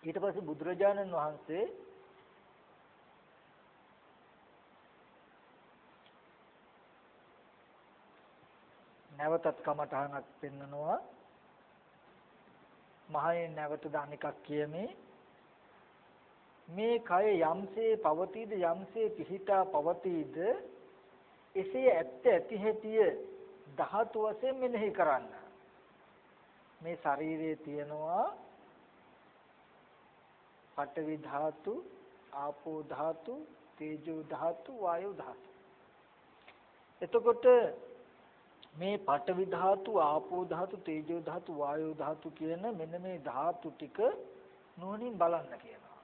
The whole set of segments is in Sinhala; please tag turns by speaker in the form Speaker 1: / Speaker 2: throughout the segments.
Speaker 1: ඊට පස්සේ බුදුරජාණන් වහන්සේ නැවතත් කමඨහනක් පෙන්නනවා. මහණෙනි නැවතද අනිකක් කියමේ. මේ කය යම්සේ පවතීද යම්සේ පිහිටා පවතීද එසේ ඇත්ත ඇති හැටිය ධාතු වශයෙන් මෙනෙහි කරන්න. මේ ශරීරයේ තියෙනවා පඨවි ධාතු, ආපෝ ධාතු, තේජෝ ධාතු, වායෝ ධාතු. එතකොට මේ පඨවි ධාතු, ආපෝ ධාතු, තේජෝ ධාතු, වායෝ ධාතු කියන මෙන්න මේ ධාතු ටික නුවණින් බලන්න කියනවා.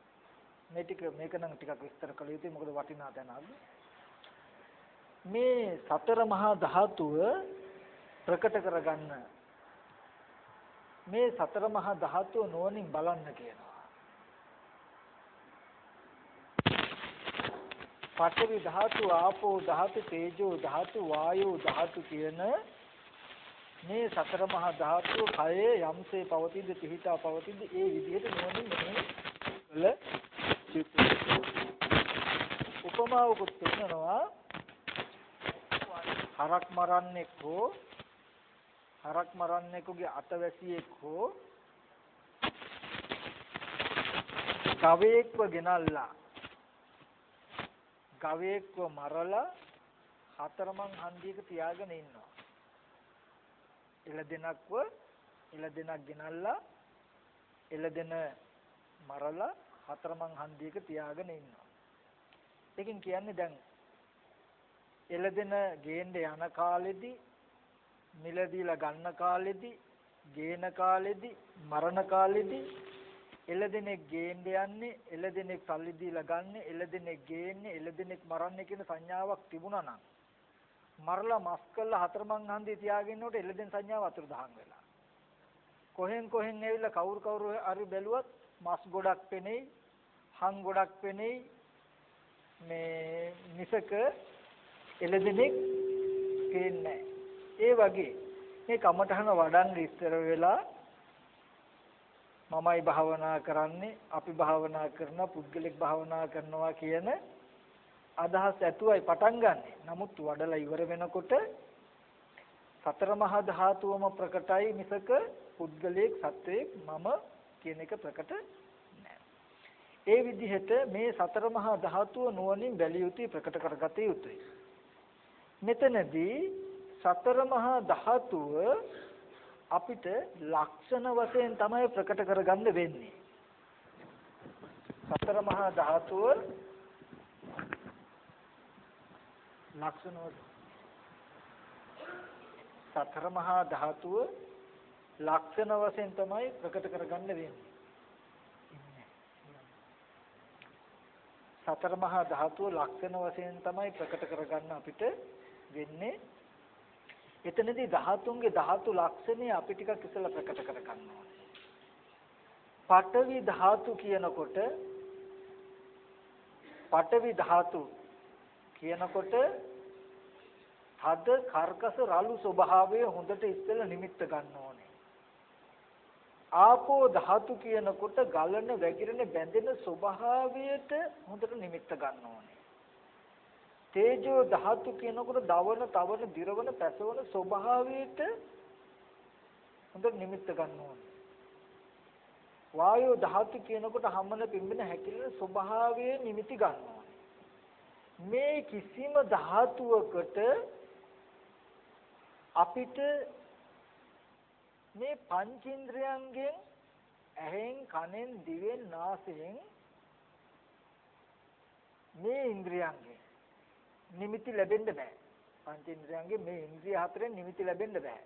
Speaker 1: මේ ටික මේක නම් ටිකක් විස්තර කළ යුතුයි මොකද වටිනා තැනක්. මේ සතර මහා ධාතුව ප්‍රකට කරගන්න මේ සතර මහා ධාතුව නුවණින් බලන්න කියනවා. පඨවි ධාතු, ආපෝ ධාතු, තේජෝ ධාතු, වායෝ ධාතු කියන මේ සතර මහා ධාතුව කයේ යම්සේ පවතිද පිහිටා පවතිද ඒ විදිහට නුවණින් මෙහෙ කළ යුතුයි. උපමාවකුත් පෙන්නනවා. හරක් මරන්නෙකුගේ අතවැසියෙක් හෝ ගවයෙක්ව ගෙනල්ලා ගවයෙක්ව මරලා හතරමං හන්දියක තියාගෙන ඉන්නවා. එළදෙනක් ගෙනල්ලා එළදෙන මරලා හතරමං හන්දියක තියාගෙන ඉන්නවා. ඒකෙන් කියන්නේ දැන් එළදෙන ගේන්න යන කාලෙදී මිලදීලා ගන්න කාලෙදී ගේන කාලෙදී මරණ කාලෙදී එළදෙනෙක් ගේන්න යන්නේ එළදෙනෙක් සල්ලි දීලා ගන්න එළදෙනෙක් ගේන්නේ එළදෙනෙක් මරන්නේ කියන සංඥාවක් තිබුණා නම් මරලා මස් කළා හතරමං හන්දිය තියාගෙන ඉන්නකොට එළදෙන සංඥාව අතුරුදහන් වෙලා කොහෙන් ඇවිල්ලා කවුරු හරි බැලුවත් මස් ගොඩක් පෙනෙයි හං ගොඩක් පෙනෙයි මේ මිසක එළදෙනෙක් පේන්නේ ඒ වගේ මේ කමඨහන වඩන් ඉස්සර වෙලා මමයි භාවනා කරන්නේ අපි භාවනා කරන පුද්ගලික භාවනා කරනවා කියන අදහස් ඇතුවයි පටන් ගන්නෙ. නමුත් වඩලා ඉවර වෙනකොට සතර මහා ධාතුවම ප්‍රකටයි මිසක පුද්ගලික සත්වයක් මම කියන එක ප්‍රකට නැහැ. ඒ විදිහට මේ සතර මහා ධාතුව නුවණින් බැලිය යුතුයි ප්‍රකට කරගත යුතුයි. මෙතනදී සතර මහා ධාතුව අපිට ලක්ෂණ වශයෙන් තමයි ප්‍රකට කරගන්න වෙන්නේ. සතර මහා ධාතුව ලක්ෂණ සතර මහා ධාතුව ලක්ෂණ වශයෙන් තමයි ප්‍රකට කරගන්න වෙන්නේ. සතර මහා ධාතුව ලක්ෂණ වශයෙන් තමයි ප්‍රකට කරගන්න අපිට වෙන්නේ. එතනදී ධාතුන්ගේ ධාතු ලක්ෂණය අපි ටිකක් ඉස්සෙල්ලා ප්‍රකට කරගන්න ඕනේ. පඨවි ධාතු කියනකොට හද කර්කස රළු ස්වභාවය හොඳට ඉස්සෙල්ලා නිමිත්ත ගන්න ඕනේ. ආපෝ ධාතු කියනකොට ගලන වැగిරෙන බැඳෙන ස්වභාවයට හොඳට නිමිත්ත ගන්න ඕනේ. තේජෝ ධාතු කියනකොට දවන, තවන, දිරවන, පැසවන ස්වභාවයට හොඳට නිමිත්ත ගන්න ඕනේ. වායෝ ධාතු කියනකොට හමන, පිම්බෙන, හැකිලෙන ස්වභාවයේ නිමිති ගන්න ඕනේ. මේ කිසිම ධාතුවකට අපිට මේ පංචේන්ද්‍රයන්ගෙන් ඇහෙන්, කනෙන්, දිවෙන්, නාසයෙන් මේ ඉන්ද්‍රියන්ගෙන් නිමිති ලැබෙන්න බෑ. පංචේන්ද්‍රයන්ගේ මේ ඉන්ද්‍රිය හතරෙන් නිමිති ලැබෙන්න බෑ.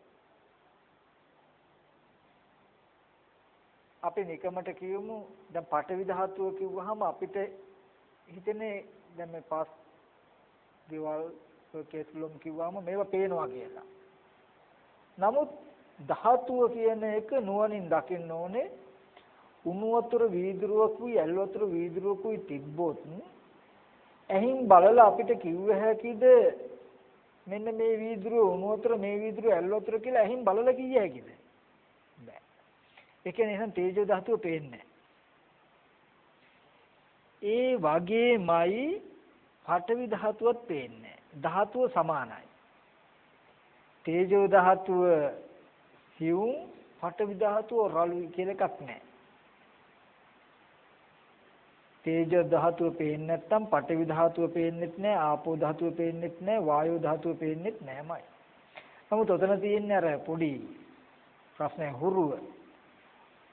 Speaker 1: අපි නිකමට කියමු දැන් පඨවි ධාතුව කිව්වහම අපිට හිතෙන්නේ දැන් මේ පස් දේවල් කේතුලම් කිව්වම මේවා පේනවා කියලා. නමුත් ධාතුව කියන එක නුවණින් දකින්න ඕනේ. උණු වතුර වීදුරුවකුයි ඇල් වතුර වීදුරුවකුයි තිබ්බොත් ඇහින් බලලා අපිට කිව්ව හැකිද මෙන්න මේ වීදුරුව උණු වතුර මේ වීදුරුව ඇල් වතුර කියලා ඇහින් බලලා කිය හැකිද? බෑ. ඒ කියන්නේ එහෙනම් තේජෝ ධාතුව පේන්නේ නැහැ. ඒ වගේමයි පඨවි ධාතුවත් පේන්නේ. ධාතුව සමානයි. තේජෝ ධාතුව සියුම්, පඨවි ධාතුව රළුයි කියලා එකක් නැහැ. තේජෝ ධාතුව පේන්නේ නැත්නම් පඨවි ධාතුව පේන්නෙත් නැහැ, ආපෝ ධාතුව පේන්නෙත් නැහැ, වායෝ ධාතුව පේන්නෙත් නැහැමයි. නමුත් ඔතන තියෙන්නේ අර පොඩි ප්‍රශ්නයක් හුරුව.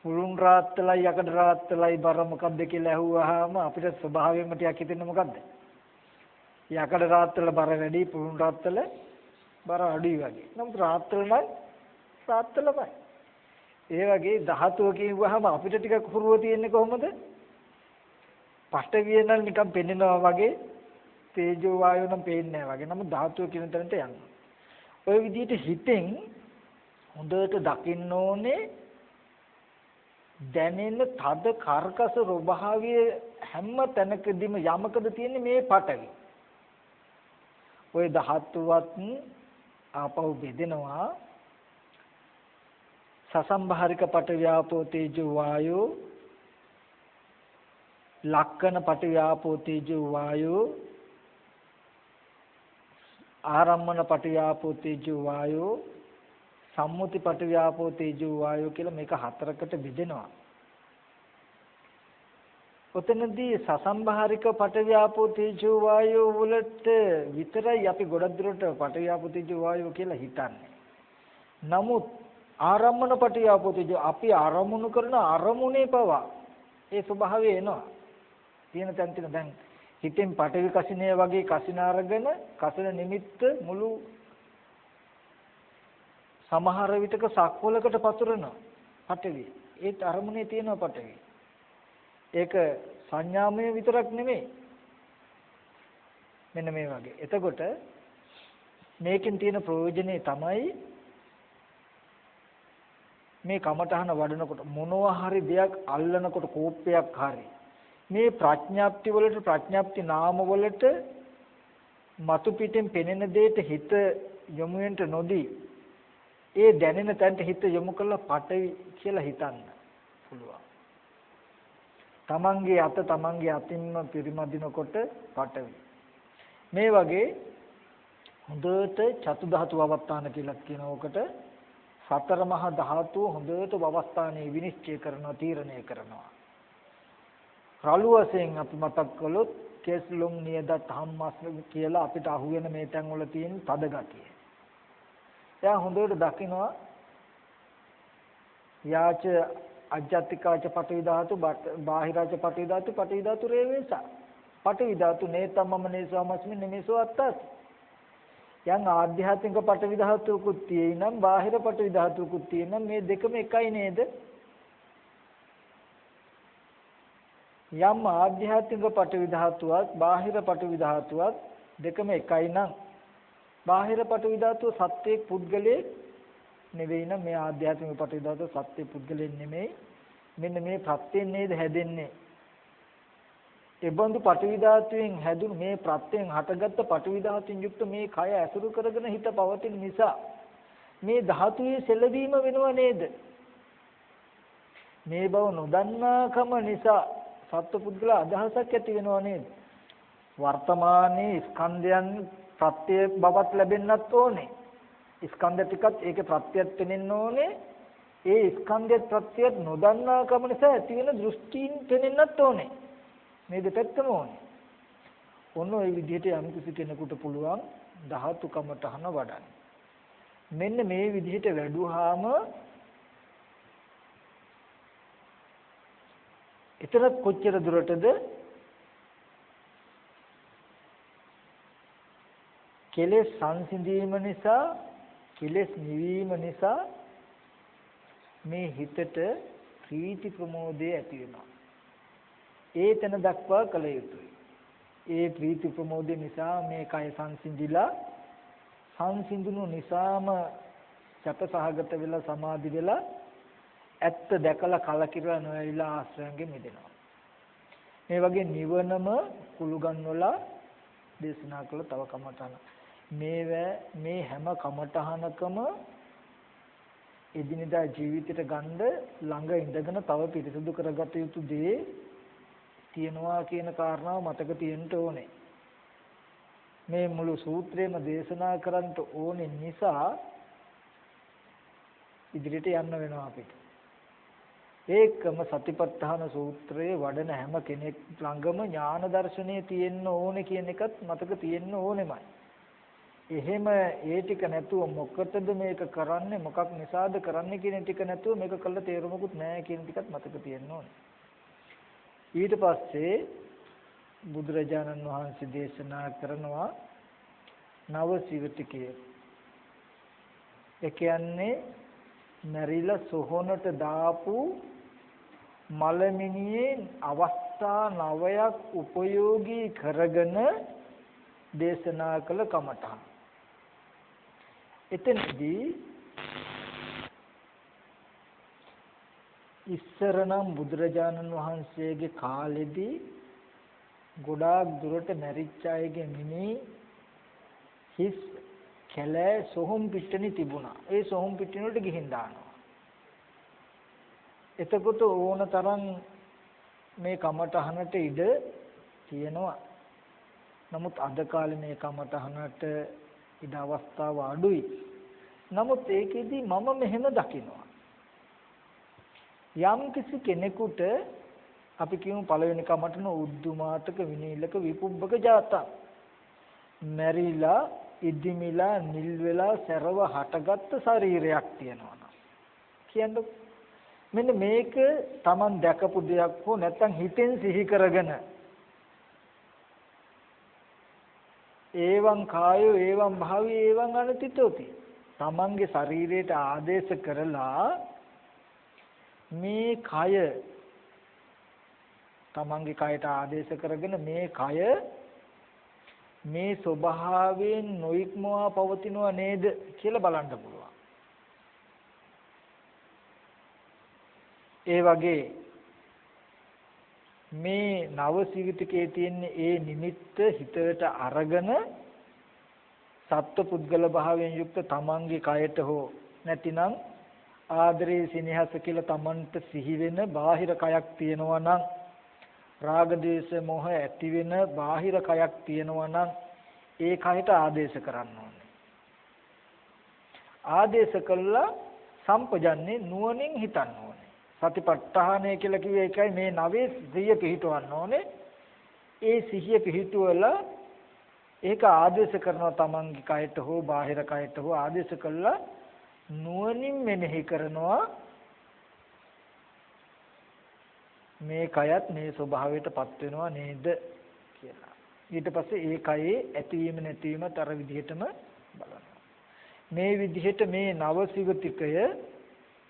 Speaker 1: පුළුන් රාත්තලයි යකඩ රාත්තලයි බර මොකද්ද කියලා ඇහුවාම අපිට ස්වභාවයෙන්ම ටිකක් හිතෙන්නේ මොකද්ද? යකඩ රාත්තල බර වැඩි, පුළුන් රාත්තල බර අඩුයි වගේ. නමුත් රාත්තල නම් රාත්තලමයි. ඒ වගේ ධාතුව කියුවාම අපිට ටිකක් හුරුව තියෙන්නේ කොහොමද? පඨවිය නම් නිකන් පෙන්නනවා වගේ, තේජෝ වායෝ නම් පේන්නේ නැහැ වගේ. නමුත් ධාතුව කියන තැනට යනවා. ඔය විදිහට හිතෙන් හොඳට දකින්න ඕනේ දැනෙන තද කර්කස ස්වභාවය හැම තැනකදීම යමකද තියෙන්නේ මේ පඨවි. ඔය ධාතුවත් ආපහු බෙදෙනවා. සසම්භාරික පඨවි ආපෝ තේජෝ වායෝ, ලක්කන පඨවි ආපෝ තේජෝ වායෝ, ආරම්මන පඨවි ආපෝ තේජෝ වායෝ, සම්මුති පඨවි ආපෝ තේජෝ වායෝ කියලා මේක හතරකට බෙදෙනවා. ඔතනදී සසම්භාරික පඨවි ආපෝ තේජෝ වායෝ වලට විතරයි අපි ගොඩක් දුරට පඨවි ආපෝ තේජෝ වායෝ කියලා හිතන්නේ. නමුත් ආරම්මන පඨවි ආපෝ තේජෝ අපි ආරමුණු කරන අරමුණේ පවා ඒ ස්වභාවය එනවා. තියෙන තැන් තියෙන දැන් හිතෙන් පඨවි කසිනේ වගේ කසින අරගෙන කසින නිමිත්ත මුළු සමහර විටක සක්වලකට පතුරන පඨවි. ඒත් අරමුණේ තියෙන පඨවි. ඒක සංඥාමය විතරක් නෙමෙයි. මෙන්න මේ වගේ. එතකොට මේකෙන් තියෙන ප්‍රයෝජනේ තමයි මේ කමඨහන වඩනකොට මොනවා හරි දෙයක් අල්ලනකොට කෝපයක් හරි මේ ප්‍රඥාප්ති වලට ප්‍රඥාප්ති නාම වලට මතු පිටින් පෙනෙන දෙයට හිත යොමු වෙන්න නොදී ඒ දැනෙන තැනට හිත යොමු කරලා පටවි කියලා හිතන්න පුළුවන්. තමන්ගේ අත තමන්ගේ අතින්ම පිරිමදිනකොට පටවි. මේ වගේ හොඳට චතු ධාතු අවස්ථාන කියලා කියන ඔකට සතර මහා ධාතු හොඳට අවස්ථානේ විනිශ්චය කරනවා, තීරණය කරනවා. රළු වශයෙන් අපි මතක් කළොත් කෙස්ලොම් නියද ධම්මස් කියලා අපිට අහුවෙන මේ තැන් වල තියෙන තද ගතිය. එයා හොඳට දකිනවා යාච අජ්ජත්තිකාච පඨවි ධාතු බාහිරාච පඨවි ධාතු රේවේසා පඨවි ධාතු නේතම්මම නේසමස්මි නෙමෙසෝ අත්තස් යම් ආධ්‍යාත්මික පඨවි ධාතුකුත් තියෙනම් බාහිර පඨවි ධාතුකුත් තියෙනම් මේ දෙකම එකයි නේද? යම් ආධ්‍යාත්මික පඨවි ධාතුවත් බාහිර පඨවි ධාතුවත් දෙකම එකයි නම් බාහිර පඨවි ධාතුව සත්‍යයේ පුද්ගලයේ නෙවෙයි නම් මේ ආධ්‍යාත්මික පඨවි ධාතුව සත්‍යයේ පුද්ගලයෙන් නෙමෙයි. මෙන්න මේ ප්‍රත්‍යයෙන් නේද හැදෙන්නේ. ඒ බඳු පඨවි ධාතුවෙන් හැදුණු මේ ප්‍රත්‍යයෙන් හටගත්ත පඨවි ධාතුන් යුක්ත මේ කය ඇසුරු කරගෙන හිත පවතින නිසා මේ ධාතුවේ සෙලවීම වෙනව නේද? මේ බව නොදන්නාකම නිසා සත්පුද්ගල අදහසක් ඇති වෙනව නේද? වර්තමානයේ ස්කන්ධයන් ප්‍රත්‍ය බවක් ලැබෙන්නත් ඕනේ. ස්කන්ධ ටිකත් ඒකේ ප්‍රත්‍යත් වෙනෙන්න ඕනේ. ඒ ස්කන්ධයත් ප්‍රත්‍යත් නොදන්නාකම නිසා ඇති වෙන දෘෂ්ටීන් වෙනෙන්නත් ඕනේ. මේ දෙපැත්තම ඕනේ. ඔන්න ඔය විදිහට යම් කිසි කෙනෙකුට පුළුවන් ධාතු කමඨහන වඩන්න. මෙන්න මේ විදිහට වැඩුවාම එතරම් කොච්චර දුරටද කෙලෙස් සංසිඳීම නිසා කෙලෙස් නිවීම නිසා මේ හිතට ප්‍රීති ප්‍රමෝදය ඇති වෙනවා. ඒ තැන දක්වා කළ යුතුයි. ඒ ප්‍රීති ප්‍රමෝදය නිසා මේ කය සංසිඳිලා සංසිඳුණු නිසාම සැපසහගත වෙලා සමාධි වෙලා ඇත්ත දැකලා කලකිරලා නොඇවිලා ආශ්‍රයන්ගෙන් මිදෙනවා. මේ වගේ නිවනම කුළු ගන්නවලා දේශනා කළ තව කමඨහන. මේ හැම කමඨහනකම එදිනෙදා ජීවිතයට ගන්න ළඟ ඉඳගෙන තව පිරිසුදු කරගත යුතු දේ තියනවා කියන කාරණාව මතක තියෙන්න ඕනේ. මේ මුළු සූත්‍රයම දේශනා කරන්න ඕනේ නිසා ඉදිරියට යන්න වෙනවා අපිට. ඒකම සතිපට්ඨාන සූත්‍රයේ වඩන හැම කෙනෙක් ළඟම ඥාන දර්ශනය තියෙන්න ඕනේ කියන එකත් මතක තියෙන්න ඕනෙමයි. එහෙම ඒ ටික නැතුව මොකටද මේක කරන්නේ මොකක් නිසාද කරන්නේ කියන ටික නැතුව මේක කළ තේරුමකුත් නැහැ කියන ටිකත් මතක තියෙන්න ඕනේ. ඊට පස්සේ බුදුරජාණන් වහන්සේ දේශනා කරනවා නව සිවතිකය. ඒ කියන්නේ මරිලා සොහොනට දාපු මලමිනියේ අවස්ථා 9ක් උපයෝගී කරගෙන දේශනා කළ කමඨහන්. එතනදී ඉස්සරනම් බුදුරජාණන් වහන්සේගේ කාලෙදී ගොඩාක් දුරට මැරිච්ච අයගේ මිනි හිස් කැලෑ සොහොන් පිටණි තිබුණා. ඒ සොහොන් පිටණි වලට ගිහින් දානවා. එතකොට ඕන තරම් මේ කමඨහනට ඉඩ තියෙනවා. නමුත් අද කාලේ මේ කමඨහනට ඉඩ අවස්ථාව අඩුයි. නමුත් ඒකෙදි මම මෙහෙම දකිනවා. යම් කිසි කෙනෙකුට අපි කියමු පළවෙනි කමඨන උද්දුමාතක විනීලක විපුබ්බක ජාතක් මැරිලා ඉදිමිලා නිල් වෙලා සරව හටගත්ත ශරීරයක් තියෙනවා නම් කියන්නේ මෙන්න මේක Taman දැකපු දෙයක් හෝ නැත්නම් හිතෙන් සිහි කරගෙන ඒවං කායෝ ඒවං භාවී ඒවං අනතිතෝති Tamanගේ ශරීරයට ආදේශ කරලා මේ කය තමන්ගේ කයට ආදේශ කරගෙන මේ කය මේ ස්වභාවයෙන් නොයික්මවා පවතිනව නේද කියලා බලන්න පුළුවන්. ඒ වගේ මේ නවසීවිතකයේ තියෙන ඒ නිමිත්ත හිතට අරගෙන සත්ව පුද්ගල භාවයෙන් යුක්ත තමන්ගේ කයට හෝ නැතිනම් ආදරේ සිනහස කියලා තමන්ට සිහි වෙන බාහිර කයක් තියෙනවා නම් රාග දේශ මොහ ඇති වෙන බාහිර කයක් තියෙනවා නම් ඒ කයට ආදේශ කරන්න ඕනේ. ආදේශ කළා සම්පජන්නේ නුවණින් හිතන්න ඕනේ. සතිපට්ඨානය කියලා කිව්වේ ඒකයි මේ නවේ සිහිය පිහිටවන්න ඕනේ. ඒ සිහිය පිහිටුවලා ඒක ආදේශ කරනවා තමන්ගේ කයට හෝ බාහිර කයට හෝ ආදේශ කළා නුවණින් මෙනෙහි කරනවා මේ කයත් මේ ස්වභාවයටපත් වෙනවා නේද කියලා. ඊට පස්සේ ඒ කයේ ඇතිවීම නැතිවීමත් අර විදිහටම බලනවා. මේ විදිහට මේ නවසිවතිකය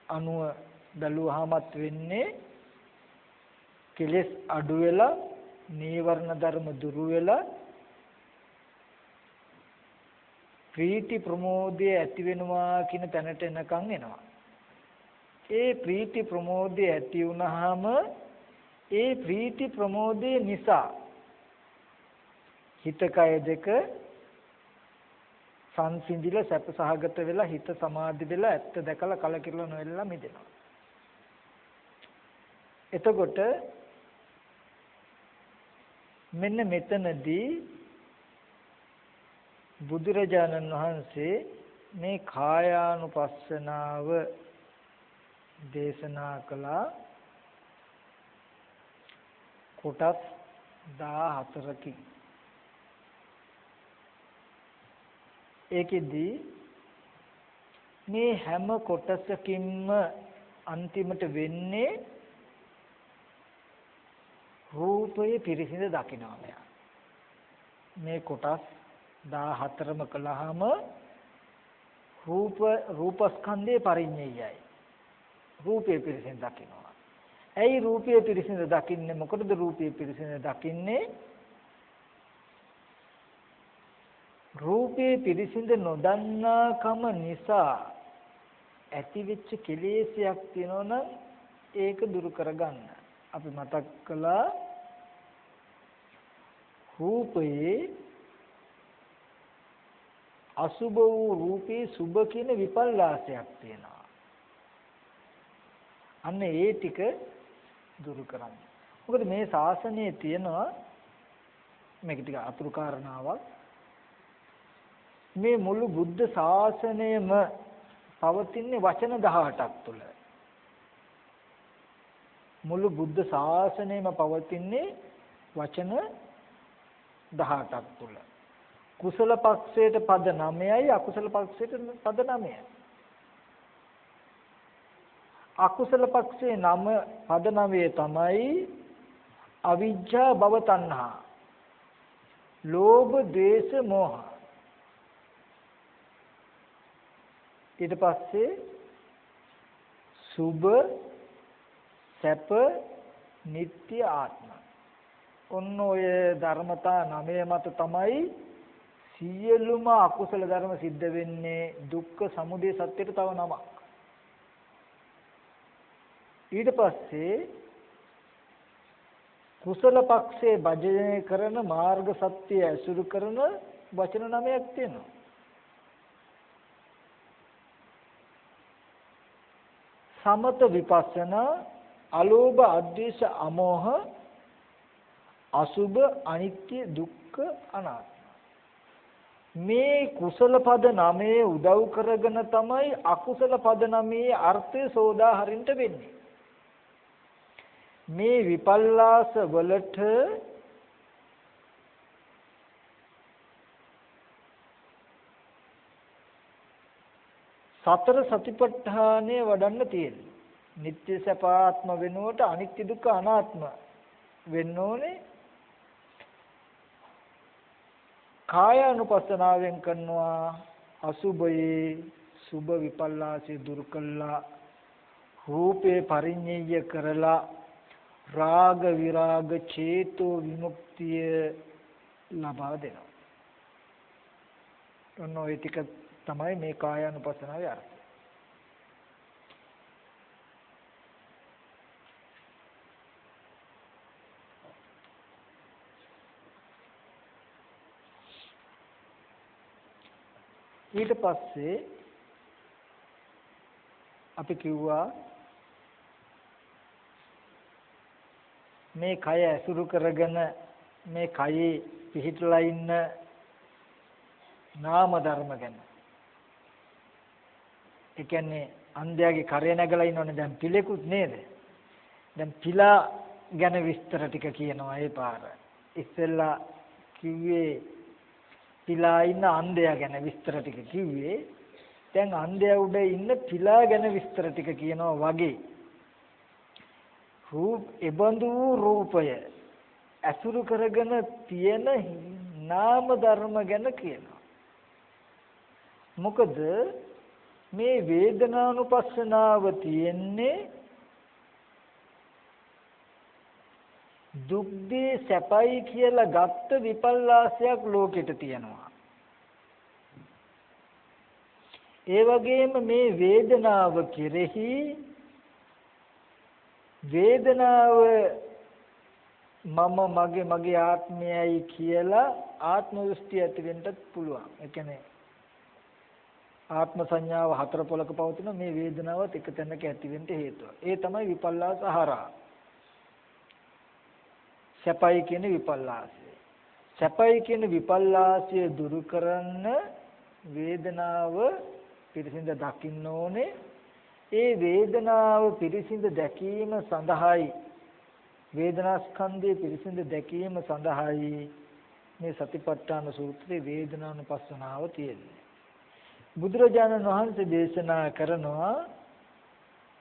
Speaker 1: අනුව බැලුවාමත් වෙන්නේ කෙලෙස් අඩු වෙලා නීවරණ ධර්ම දුරු වෙලා ප්‍රීති ප්‍රමෝදය ඇති වෙනවා කියන තැනට එනකන් එනවා. ඒ ප්‍රීති ප්‍රමෝදය ඇති වුනහම ඒ ප්‍රීති ප්‍රමෝදය නිසා හිත කය දෙක සංසිඳිලා සැප සහගත වෙලා හිත සමාධි වෙලා ඇත්ත දැකලා කලකිරලා නොවෙලා මිදෙනවා. එතකොට මෙන්න මෙතනදී බුදුරජාණන් වහන්සේ මේ කායානුපස්සනාව දේශනා කළා කොටස් 14කින්. ඒකෙදී මේ හැම කොටසකින්ම අන්තිමට වෙන්නේ රූපයේ පිරිසිඳ දකිනවා මෙයා. මේ කොටස් 14ම කළාම රූපස්කන්ධේ පරිඤ්ඤයයි. රූපේ පිරිසිඳ දකිනවා. ඇයි රූපයේ පිරිසිඳ දකින්නේ? මොකටද රූපයේ පිරිසිඳ දකින්නේ? රූපයේ පිරිසිඳ නොදන්නාකම නිසා ඇතිවෙච්ච කෙලෙසයක් තියෙනවනම් ඒක දුරු කරගන්න. අපි මතක් කළා රූපයේ අසුභ වූ රූපේ සුභ කියන විපල්ලාසයක් තියෙනවා. අන්න ඒ ටික දුරු කරන්න. මොකද මේ ශාසනයේ තියෙනවා මේක ටික අතුරු කාරණාවක්. මේ මුළු බුද්ධ ශාසනයම පවතින්නේ වචන 18ක් තුල. මුළු බුද්ධ ශාසනයම පවතින්නේ වචන 18ක් තුල. කුසල පක්ෂයට පද 9යි අකුසල පක්ෂයට පද 9යි. අකුසල පක්ෂයේ පද 9 තමයි අවිජ්ජා භව තණ්හා. ලෝභ, ද්වේෂ, මෝහ. ඊට පස්සේ සුභ, සැප, නිට්ටය, ආත්ම. ඔන්න ඔය ධර්මතා 9 මත තමයි සියලුම අකුසල ධර්ම සිද්ධ වෙන්නේ. දුක්ඛ සමුදය සත්‍යයට තව නමක්. ඊට පස්සේ කුසල පක්ෂයේ භජනය කරන මාර්ග සත්‍ය ඇසුරු කරන වචන 9ක් තියෙනවා. සමත විපස්සනා, අලෝභ, අද්වේෂ, අමෝහ, අසුභ, අනිත්‍ය, දුක්ඛ, අනාත්ම. මේ කුසල පද 9 උදව් කරගෙන තමයි අකුසල පද 9 අර්ථය සෝදා හරින්න වෙන්නේ. මේ විපල්ලාස වලට සතර සතිපට්ඨානය වඩන්න තියෙන්නේ. නිත්‍ය සපාත්ම වෙනුවට අනිත්‍ය දුක්ඛ අනාත්ම වෙන්න ඕනේ. කාය අනුපස්සනාවෙන් කරනවා අසුභයේ සුභ විපල්ලාසය දුරු කළා. රූපේ පරිඤ්ඤය කරලා රාග විරාග චේතෝ විමුක්තිය ලබා දෙනවා. ඔන්න ඔය ටික තමයි මේ කායානුපස්සනාවේ අර්ථය. ඊට පස්සේ අපි කිව්වා මේ කය ඇසුරු කරගෙන මේ කයේ පිහිටලා ඉන්න නාම ධර්ම ගැන. ඒ කියන්නේ අන්ධයාගේ කරේ නැගලා ඉන්නවනේ දැන් පිළෙකුත් නේද? දැන් පිලා ගැන විස්තර ටික කියනවා ඒ පාර. ඉස්සෙල්ලා කිව්වේ පිලා ඉන්න අන්ධයා ගැන විස්තර ටික කිව්වේ. දැන් අන්ධයා උඩ ඉන්න පිලා ගැන විස්තර ටික කියනවා වගේ. එබඳු රූපය අසුරු කරගෙන තියෙන නාම ධර්ම ගැන කියනවා. මොකද මේ වේදනානුපස්සනාව තියෙන්නේ දුක්දී සැපයි කියලා ගත්ත විපල්ලාසයක් ලෝකෙට තියෙනවා. ඒ වගේම මේ වේදනාව කෙරෙහි වේදනාව මම මගේ ආත්මයයි කියලා ආත්ම දෘෂ්ටි ඇති වෙන්නත් පුළුවන්. ඒ කියන්නේ ආත්ම සංඥාව හතර පොලක පවතින මේ වේදනාවත් එක තැනක ඇති වෙන්න හේතුව. ඒ තමයි විපල්ලාස හරහා. සැපයි කියන විපල්ලාසය. සැපයි කියන විපල්ලාසය දුරු කරන්න වේදනාව පිරිසිඳ දකින්න ඕනේ. ඒ වේදනාව පිරිසිඳ දැකීම සඳහායි වේදනා ස්කන්ධය පිරිසිඳ දැකීම සඳහායි මේ සතිපට්ඨාන සූත්‍රයේ වේදනානුපස්සනාව තියෙන්නේ. බුදුරජාණන් වහන්සේ දේශනා කරනවා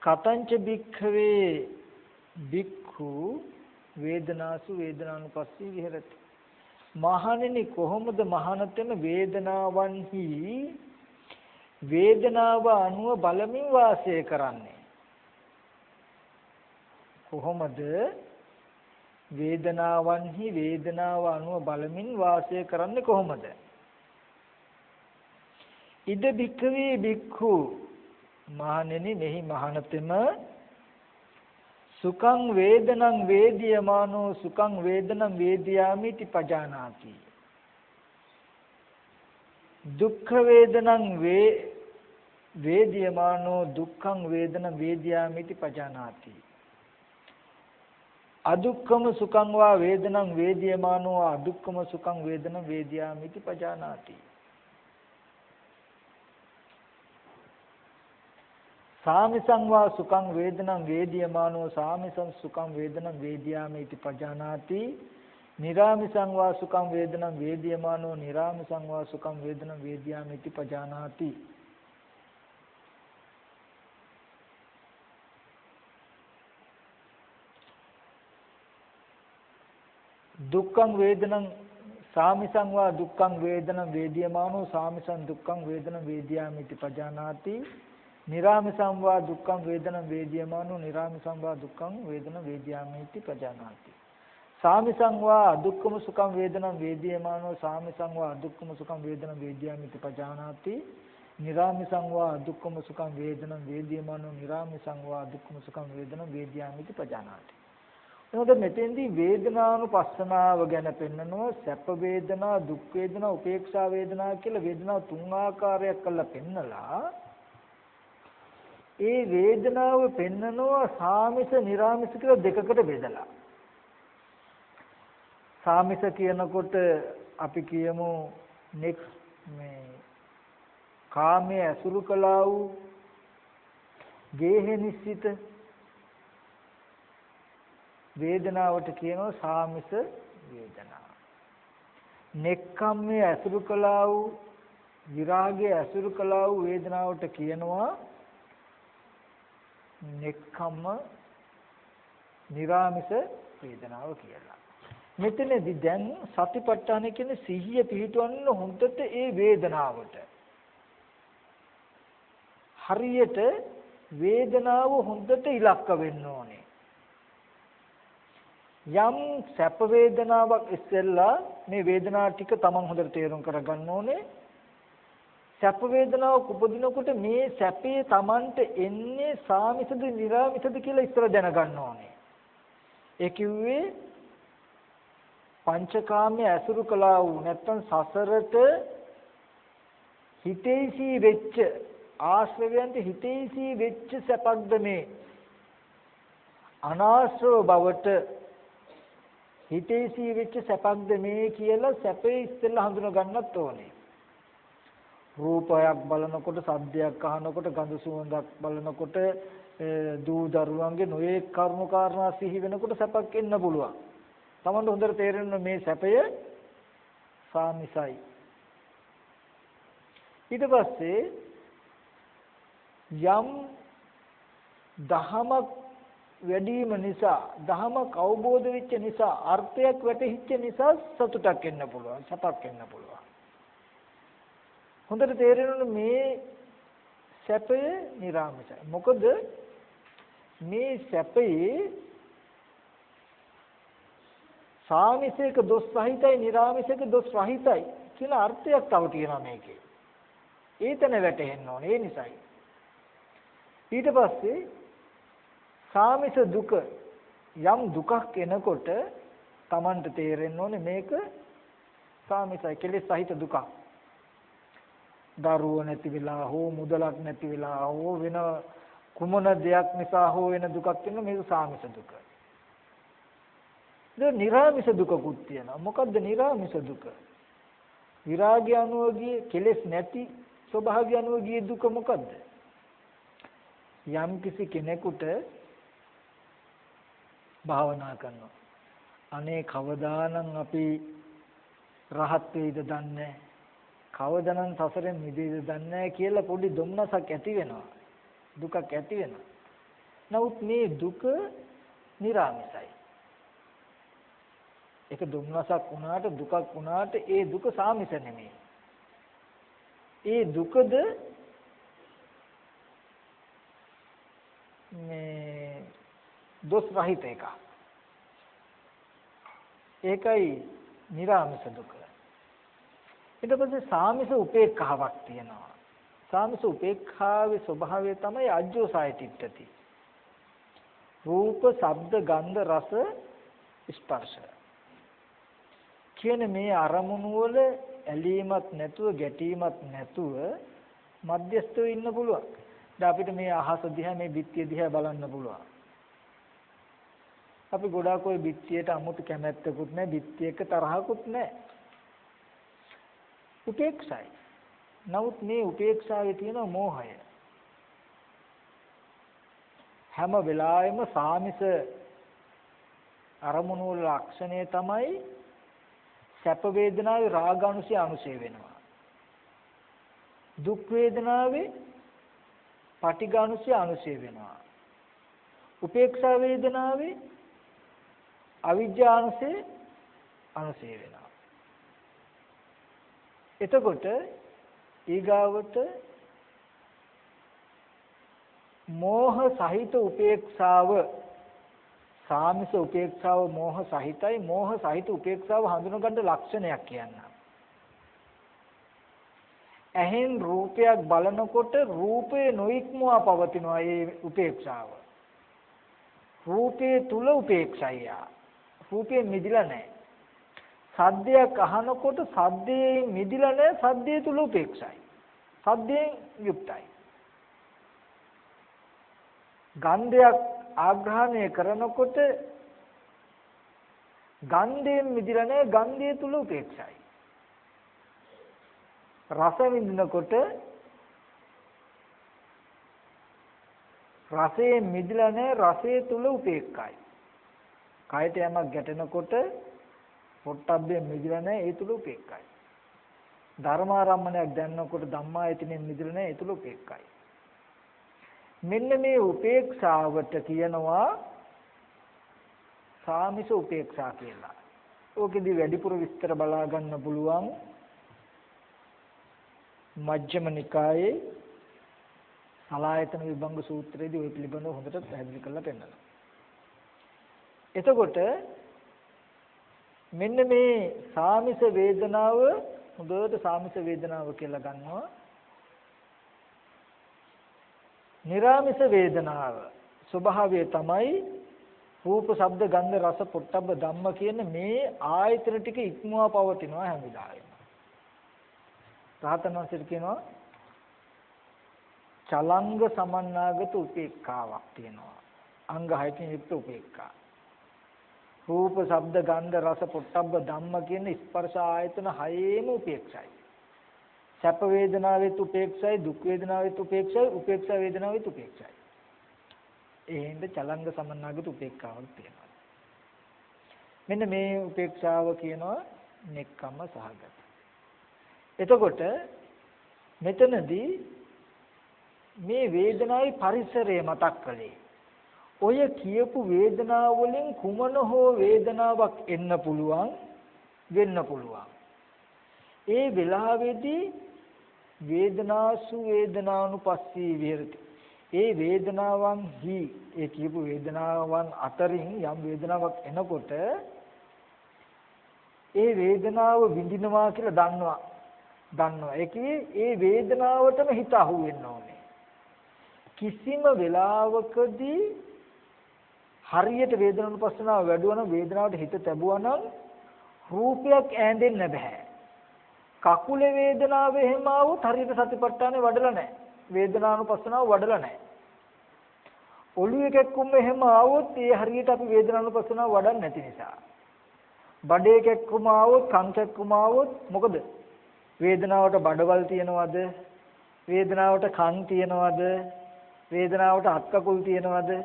Speaker 1: කතංච භික්ඛවේ භික්ඛු වේදනාසු වේදනානුපස්සී විහෙරති. මහණෙනි කොහොමද මහණතෙම වේදනාවන්හි වේදනාව අනුව බලමින් වාසය කරන්නේ? කොහොමද වේදනාවන්හි වේදනාව අනුව බලමින් වාසය කරන්නේ කොහොමද? ඉද භික්ඛවේ භික්ඛු මහණෙනි මෙහි මහණතෙම සුඛං වේදනං වේදියමානෝ සුඛං වේදනං වේදියාමිති පජානාති. දුක්ඛ වේදනං වේදියමානෝ දුක්ඛං වේදනං වේදියාමිති පජානාති. අදුක්කම සුඛං වා වේදනං වේදියමානෝ අදුක්කම සුඛං වේදනං වේදියාමිති පජානාති. සාමිසං වා සුඛං වේදනං වේදියමානෝ සාමිසං සුඛං වේදනං වේදියාමිති පජානාති. නිරාමිසං වා සුඛං වේදනං වේදියමානෝ නිරාමිසං වා සුඛං වේදනං වේදියාමිති පජානාති. දුක්ඛං වේදනං සාමිසං වා දුක්ඛං වේදනං වේදියමානෝ සාමිසං දුක්ඛං වේදනං වේදියාමිති පජානාති. නිරාමිසං වා දුක්ඛං වේදනං වේදියමානෝ නිරාමිසං වා දුක්ඛං වේදනං වේදියාමිති පජානාති. සාමිසං වා අදුක්ඛම සුඛං වේදනං වේදියමානෝ සාමිසං වා අදුක්ඛම සුඛං වේදනං වේදියාමිති පජානාති. නිරාමිසං වා අදුක්ඛම සුඛං වේදනං වේදියමානෝ නිරාමිසං වා අදුක්ඛම සුඛං වේදනං වේදියාමිති පජානාති. එතකොට මෙතෙන්දී වේදනානුපස්සනාව ගැන පෙන්නනවා. සැප වේදනා, දුක් වේදනා, උපේක්ෂා වේදනා කියලා වේදනාව තුන් ආකාරයක් කරලා පෙන්නලා ඒ වේදනාව පෙන්නනවා සාමිස නිරාමිස කියලා දෙකකට බෙදලා. සාමිස කියනකොට අපි කියමු මේ කාමයේ ඇසුරු කළා වූ ගේහ නිස්සිත වේදනාවට කියනවා සාමිස වේදනා. නෙක්ඛම්මයේ ඇසුරු කළා වූ විරාගයේ ඇසුරු කළා වූ වේදනාවට කියනවා නෙක්ඛම්ම නිරාමිස වේදනාව කියලා. මෙතනදී දැන් සතිපට්ඨාන කියන්නේ සිහිය පිහිටවන්න හොඳට ඒ වේදනාවට. හරියට වේදනාව හොඳට ඉලක්ක වෙන්න ඕනේ. යම් සැප වේදනාවක් ඉස්සෙල්ලා මේ වේදනාව ටික තමන් හොඳට තේරුම් කරගන්න ඕනේ. සැප වේදනාවක් උපදිනකොට මේ සැපේ තමන්ට එන්නේ සාමිසද නිරාමිසද කියලා ඉස්සර දැනගන්න ඕනේ. ඒ කිව්වේ පංචකාමයේ ඇසුරු කළා වූ නැත්තම් සසරට හිතේසී වෙච්ච ආශ්‍රවයන්ට හිතේසී වෙච්ච සැපක්ද මේ අනාශ්‍රව බවට හිතේසී වෙච්ච සැපක්ද මේ කියලා සැපේ ඉස්සෙල්ලා හඳුනා ගන්නත් ඕනේ. රූපයක් බලනකොට, ශබ්දයක් අහනකොට, ගඳ සුවඳක් බලනකොට, දූ දරුවන්ගේ නොයේ කරුණු කාරණා සිහි වෙනකොට සැපක් එන්න පුළුවන්. තමන්ට හොඳට තේරෙන්න මේ සැපය සාමිසයි. ඊට පස්සේ යම් දහමක් වැඩිම නිසා, දහමක් අවබෝධ වෙච්ච නිසා, අර්ථයක් වැටහිච්ච නිසා සතුටක් එන්න පුළුවන්, සැපක් එන්න පුළුවන්. හොඳට තේරෙන්න මේ සැපය නිරාමිසයි. මොකද මේ සැපේ සාමිසයක දොස් සහිතයි, නිරාමිසයක දොස් රහිතයි කියලා අර්ථයක් තව තියෙනවා මේකේ. ඒතන වැටෙන්න ඕනේ. ඒ නිසායි. ඊට පස්සේ සාමිස දුක, යම් දුකක් එනකොට Tamanට තේරෙන්න ඕනේ මේක සාමිසයි, කෙලෙස් සහිත දුකක්. දරුවෝ නැති වෙලා හෝ මුදලක් නැති වෙලා හෝ වෙන කුමන දෙයක් නිසා හෝ වෙන දුකක් තියෙනවා, මේක සාමිස දුක. දැන් නිරාමිස දුකකුත් තියෙනවා. මොකද්ද නිරාමිස දුක? විරාගය අනුව ගියේ කෙලෙස් නැති ස්වභාවය අනුව ගියේ දුක මොකද්ද? යම් කිසි කෙනෙකුට භාවනා කරනවා. අනේ කවදානම් අපි රහත් වෙයිද දන්නේ, කවදානම් සසරෙන් මිදෙයිද දන්නේ කියලා පොඩි දුම්නසක් ඇති වෙනවා. දුකක් ඇති වෙනවා. නමුත් මේ දුක නිරාමිසයි. ඒක දුම්නසක් වුණාට, දුකක් වුණාට ඒ දුක සාමිස නෙමෙයි. ඒ දුකද මේ දොස් රහිත එක. ඒකයි නිරාමිස දුක. ඊට පස්සේ සාමිස උපේක්ඛාවක් තියෙනවා. සාමිස උපේක්ඛාවේ ස්වභාවය තමයි අජ්ජෝසායතිට්ඨති. රූප, ශබ්ද, ගන්ධ, රස, ස්පර්ශ කියන මේ අරමුණු වල ඇලීමක් නැතුව, ගැටීමක් නැතුව මධ්‍යස්ථව ඉන්න පුළුවන්. දැන් අපිට මේ අහස දිහා, මේ බිත්තිය දිහා බලන්න පුළුවන්. අපි ගොඩාක් ඔය බිත්තියට 아무තු කැමැත්තකුත් නැහැ, බිත්තියක තරහකුත් නැහැ. උපේක්ෂයි. නමුත් මේ උපේක්ෂාවේ තියෙන මෝහය හැම වෙලාවෙම සාමිස අරමුණු වල ලක්ෂණය තමයි සැප වේදනාවේ රාගානුසය අනුසය වෙනවා. දුක් වේදනාවේ පටිඝානුසය අනුසය වෙනවා. උපේක්ෂා වේදනාවේ අවිජ්ජානුසය අනුසය වෙනවා. එතකොට ඊගාවට මෝහ සහිත උපේක්ෂාව සාමිස උපේක්ෂාව මෝහ සහිතයි. මෝහ සහිත උපේක්ෂාව හඳුනගන්න ලක්ෂණයක් කියන්න. ඇහෙන් රූපයක් බලනකොට රූපේ නොඉක්මවා පවතිනවා ඒ උපේක්ෂාව. රූපේ තුල උපේක්ෂය. රූපේ මිදිලා නැහැ. සද්දයක් අහනකොට සද්දේ මිදිලා නැහැ. සද්දේ තුල උපේක්ෂයි. සද්දෙන් යුක්තයි. ගන්ධයක් ආග්‍රහණය කරනකොට ගන්ධයෙන් මිදිලා නැහැ. ගන්ධය තුල උපේක්ෂයි. රස විඳිනකොට රසයෙන් මිදිලා නැහැ. රසයේ තුල උපේක්ඛයි. කයට යමක් ගැටෙනකොට පොට්ටබ්බයෙන් මිදිලා නැහැ. ඒ තුල උපේක්ඛයි. ධර්මාරම්මණයක් දැනනකොට ධම්මායතනෙන් මිදිලා නැහැ. ඒ තුල උපේක්ඛයි. මෙන්න මේ උපේක්ෂාවට කියනවා සාමිස උපේක්ෂා කියලා. ඕකෙදි වැඩිපුර විස්තර බලා ගන්න පුළුවන් මජ්ක්‍ධිම නිකායේ සලායතන විභංග සූත්‍රයේදී ওই පිළිබඳව හොඳට පැහැදිලි කරලා පෙන්නනවා. එතකොට මෙන්න මේ සාමිස වේදනාව හොඳට සාමිස වේදනාව කියලා ගන්නවා. නිරාමිස වේදනාව ස්වභාවය තමයි රූප, ශබ්ද, ගන්ධ, රස, පොට්ටබ්බ ධම්ම කියන මේ ආයතන ටික ඉක්මවා පවතිනවා හැම වෙලාවෙම. රහතන් වහන්සේට කියනවා චලංග සමන්නාගත උපේක්ඛාවක් තියෙනවා. අංග 6කින් යුක්ත උපේක්ඛා. රූප, ශබ්ද, ගන්ධ, රස, පොට්ටබ්බ ධම්ම කියන ස්පර්ශ ආයතන 6ේම උපේක්ෂයි. සැප වේදනාවෙත් උපේක්ෂයි, දුක් වේදනාවෙත් උපේක්ෂයි, උපේක්ෂා වේදනාවෙත් උපේක්ෂයි. එහෙනම් චලංග සමන්නාගත උපේක්ඛාවක් තියෙනවා. මෙන්න මේ උපේක්ෂාව කියනවා නෙක්ඛම්ම සහගත. එතකොට මෙතනදී මේ වේදනාවේ පරිසරය මතක් කළේ. ඔය කියපු වේදනාව වලින් කුමන හෝ වේදනාවක් එන්න පුළුවන්, වෙන්න පුළුවන්. ඒ වෙලාවේදී වේදනාසු වේදනානුපස්සී විහෙරති. ඒ වේදනාවන්හි ඒ කියපු වේදනාවන් අතරින් යම් වේදනාවක් එනකොට ඒ වේදනාව විඳිනවා කියලා දන්නවා. ඒකේ ඒ වේදනාවටම හිත අහු වෙන්න ඕනේ. කිසිම වෙලාවකදී හරියට වේදනානුපස්සනාව වැඩුවා නම් වේදනාවට හිත තැබුවා නම් රූපයක් ඈඳෙන්න බෑ. කකුලේ වේදනාව එහෙම આવුත් හරියට සතිපට්ඨානේ වඩලා නැහැ. වේදනානුපස්සනාව වඩලා නැහැ. ඔළුවේ කැක්කුම එහෙම આવුත් ඒ හරියට අපි වේදනානුපස්සනාව වඩන්නේ නැති නිසා. බඩේ කැක්කුම આવුත් කන් කැක්කුම આવුත් මොකද? වේදනාවට බඩවල් තියනවද? වේදනාවට කන් තියනවද? වේදනාවට අත් කකුල් තියනවද? ඒ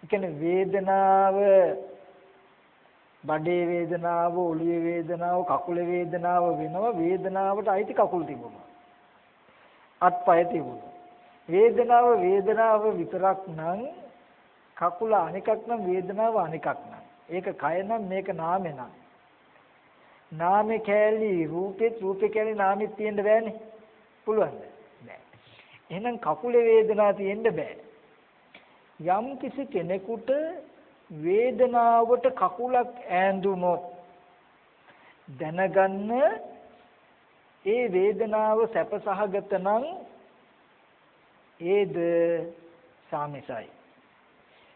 Speaker 1: කියන්නේ වේදනාව බඩේ වේදනාව, ඔළුවේ වේදනාව, කකුලේ වේදනාව වෙනවා. වේදනාවට අයිති කකුල් තිබුණා. අත්පය තිබුණා. වේදනාව විතරක් නම් කකුල අනිකක් නම් වේදනාව අනිකක් නම්. ඒක කය නම් මේක නාමේ නම්. නාමේ කැලි රූපේ කැලි නාමෙත් තියෙන්න බෑනේ. පුළුවන්ද? බෑ. එහෙනම් කකුලේ වේදනාව තියෙන්න බෑ. යම් කිසි කෙනෙකුට වේදනාවට කකුලක් ඈඳුනොත් දැනගන්න ඒ වේදනාව සැපසහගත නම් ඒද සාමිසයි.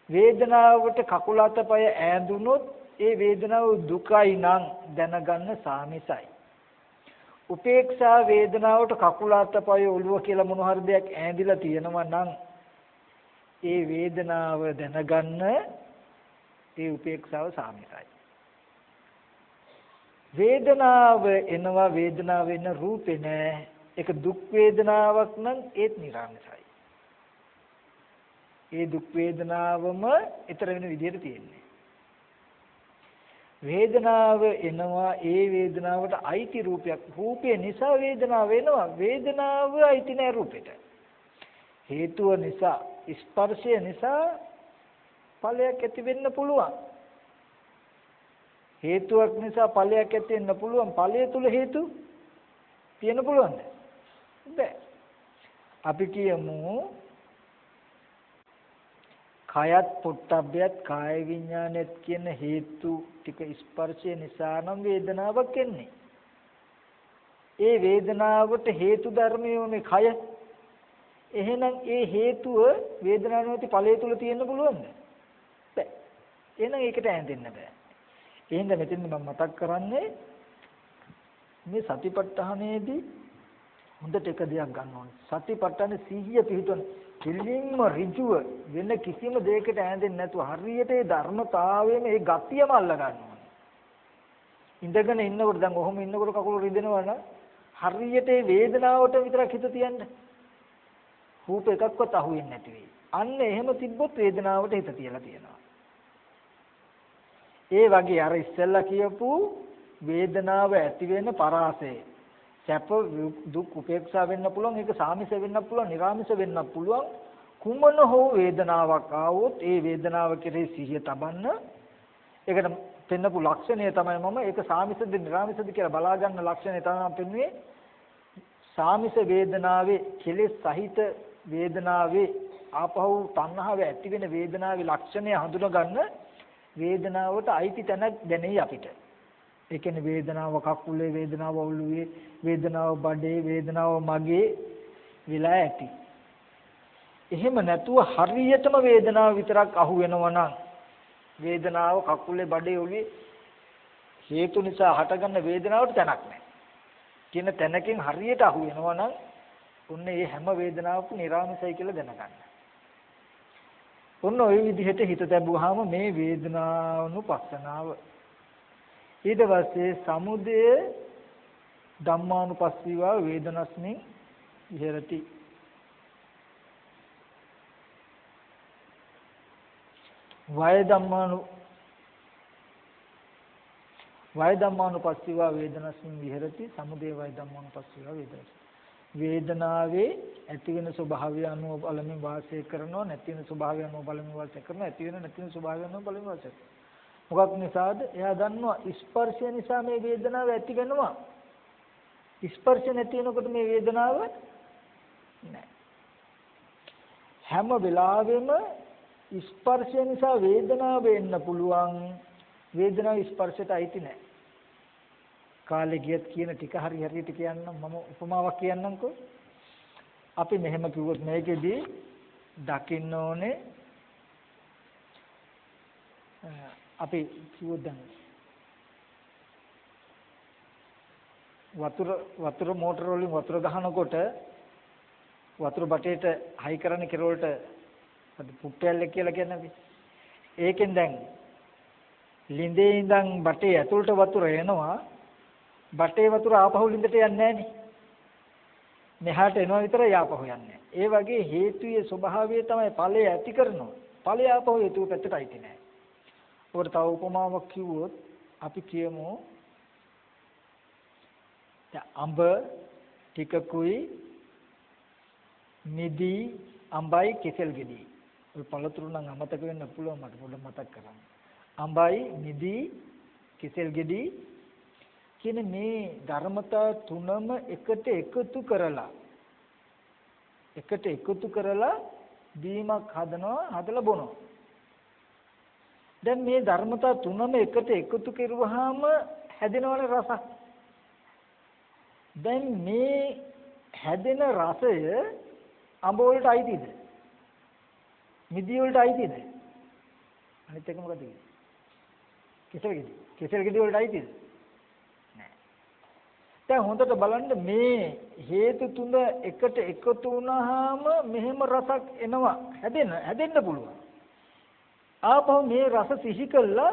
Speaker 1: වේදනාවට කකුල අතපය ඈඳුනොත් ඒ වේදනාව දුකයි නම් දැනගන්න සාමිසයි. උපේක්ෂා වේදනාවට කකුල අතපය ඔළුව කියලා මොන හරි දෙයක් ඈඳිලා තියෙනවා නම් ඒ වේදනාව දැනගන්න ඒ උපේක්ෂාව සාමිසයි. වේදනාව එනවා වේදනාව වෙන රූපේ නෑ. ඒක දුක් වේදනාවක් නම් ඒත් නිරාමිසයි. ඒ දුක් වේදනාවම ඊතර වෙන විදිහට තියෙන්නේ. වේදනාව එනවා ඒ වේදනාවට අයිති රූපයක්. රූපේ නිසා වේදනාව එනවා. වේදනාව අයිති නෑ රූපෙට. හේතුව නිසා ස්පර්ශය නිසා ඵලයක් ඇති වෙන්න පුළුවන්. හේතුවක් නිසා ඵලයක් ඇති වෙන්න පුළුවන්. ඵලය තුල හේතු තියෙන්න පුළුවන්ද? බෑ. අපි කියමු කයත් පොට්ටබ්බයත් කාය විඥානයත් කියන හේතු ටික ස්පර්ශය නිසා නම් වේදනාවක් එන්නේ. ඒ වේදනාවට හේතු ධර්මයෝනේ කය. එහෙනම් ඒ හේතුව වේදනාව නැති ඵලය තුල තියෙන්න පුළුවන්ද? බෑ. එහෙනම් ඒකට ඇඳෙන්න බෑ. එහෙනම් මෙතෙන් මම මතක් කරන්නේ මේ සතිපට්ඨානයේදී හොඳට එක දෙයක් ගන්න ඕනේ. සතිපට්ඨානේ සිහිය පිහිටවන කෙලින්ම ඍජුව වෙන කිසිම දෙයකට ඇඳෙන්නේ නැතුව හරියට ඒ ධර්මතාවයෙන් ඒ ගතියම අල්ල ගන්න ඕනේ. ඉඳගෙන ඉන්නකොට දැන් ඔහොම ඉන්නකොට කකුල රිදෙනවා නම් හරියට ඒ වේදනාවට විතරක් හිත තියන්න. රූප එකක්වත් අහුවෙන්නේ නැති වෙයි. අන්න එහෙම තිබ්බොත් වේදනාවට හිත තියලා තියෙනවා. ඒ වගේ අර ඉස්සෙල්ලා කියපු වේදනාව ඇති වෙන පරාසය සැප දුක් උපේක්ෂා වෙන්න පුළුවන්. ඒක සාමිස වෙන්න පුළුවන්, නිරාමිස වෙන්න පුළුවන්. කුමන හෝ වේදනාවක් ආවොත් ඒ වේදනාව කෙරෙහි සිහිය තබන්න. ඒකට පෙන්නපු ලක්ෂණය තමයි මම ඒක සාමිසද නිරාමිසද කියලා බලා ගන්න ලක්ෂණය තමයි මම පෙන්වුවේ. සාමිස වේදනාවේ කෙලෙස් සහිත වේදනාවේ ආපහු තණ්හාව ඇති වෙන වේදනාවේ ලක්ෂණය හඳුනා ගන්න වේදනාවට අයිති තැනක් දැනෙයි අපිට. ඒ කියන්නේ වේදනාව කකුලේ, වේදනාව ඔළුවේ, වේදනාව බඩේ, වේදනාව මගේ විලා ඇති. එහෙම නැතුව හරියටම වේදනාව විතරක් අහු වෙනවා නම් වේදනාව කකුලේ, බඩේ, ඔළුවේ හේතු නිසා හටගන්න වේදනාවට තැනක් නැහැ. කියන තැනකින් හරියට අහු වෙනවා නම් ඔන්න ඒ හැම වේදනාවක්ම නිරාමිසයි කියලා දැනගන්න. ඔන්න ওই විදිහට හිත තැබුවාම මේ වේදනානුපස්සනාව ඊට පස්සේ සමුදය ධම්මානුපස්සීවා වේදනස්මින් විහෙරති. වය ධම්මානුපස්සීවා වේදනස්මින් විහෙරති. සමුදය වය ධම්මානුපස්සීවා වේදනස්. වේදනාවේ ඇති වෙන ස්වභාවය අනුව බලමින් වාසය කරනවා, නැති වෙන ස්වභාවය අනුව බලමින් වාසය කරනවා, ඇති වෙන නැති වෙන ස්වභාවය අනුව බලමින් වාසය කරනවා. මොකක් නිසාද? එයා දන්නවා ස්පර්ශය නිසා මේ වේදනාව ඇති වෙනවා. ස්පර්ශ නැති වෙනකොට මේ වේදනාව නැහැ. හැම වෙලාවෙම ස්පර්ශය නිසා වේදනාව එන්න පුළුවන්. වේදනාව ස්පර්ශයට අයිති නැහැ. කාලේ ගියත් කියන ටික හරියට කියන්නම්. මම උපමාවක් කියන්නම්කෝ. අපි මෙහෙම කිව්වොත් මේකෙදී දකින්න ඕනේ අපි කිව්වොත් දැන් වතුර මෝටර වලින් වතුර ගහනකොට වතුර බටේට හයි කරන්නේ කෙරවලට පුට්ටැල්ල කියලා කියන්නේ අපි. ඒකෙන් දැන් ලිඳේ ඉඳන් බටේ ඇතුළට වතුර එනවා. බටේ වතුර ආපහු ලිඳට යන්නේ නැහනේ. මෙහාට එනවා විතරයි ආපහු යන්නේ. ඒ වගේ හේතුයේ ස්වභාවය තමයි ඵලය ඇති කරනවා. ඵලය ආපහු හේතුව පැත්තට අයිති නැහැ. ඔකට තව උපමාවක් කිව්වොත් අපි කියමු අඹ ටිකකුයි නිදි අඹයි කෙසෙල් ගෙඩි. ඔය පළතුරු නම් අමතක වෙන්න පුළුවන් මට පොඩ්ඩක් මතක් කරගන්න. අඹයි නිදි කෙසෙල් ගෙඩි කියන මේ ධර්මතා තුනම එකට එකතු කරලා බීමක් හදලා බොනවා. දැන් මේ ධර්මතා තුනම එකට එකතු කරුවාම හැදෙනවනේ රස. දැන් මේ හැදෙන රසය අඹ වලට අයිතිද? මිදි වලට අයිතිද? අනිත් එක මොකද? කෙසෙල් ගෙඩි වලට අයිතිද? නෑ. දැන් හොඳට බලන්න මේ හේතු තුන එකට එකතු වුණාම මෙහෙම රසක් එනවා. හැදෙන්න පුළුවන්. ආපහු මේ රස සිහි කළා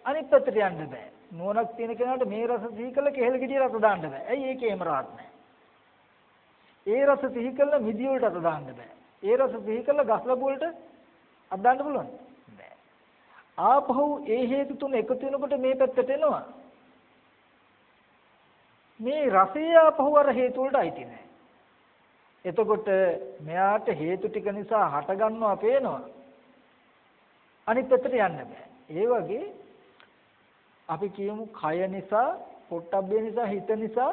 Speaker 1: අනිත් පැත්තට යන්න බෑ. නුවණක් තියෙන කෙනාට මේ රස සිහි කළා කෙහෙල් ගෙඩිය රස දාන්න බෑ. ඇයි ඒකේම රාත් නැහැ. ඒ රස සිහි කළා මිදි වලට අත දාන්න බෑ. ඒ රස සිහි කළා ගස් ලැබු වලට අත දාන්න පුළුවන්. බෑ. ආපහු ඒ හේතු තුන එකතු වෙනකොට මේ පැත්තට එනවා. මේ රසය ආපහු අර හේතු වලට අයිති නැහැ. එතකොට මෙයාට හේතු ටික නිසා හට ගන්නවා පේනවා. අනිත් පැත්තට යන්න බෑ. ඒ වගේ අපි කියමු කය නිසා, පොට්ටබ්බේ නිසා, හිත නිසා,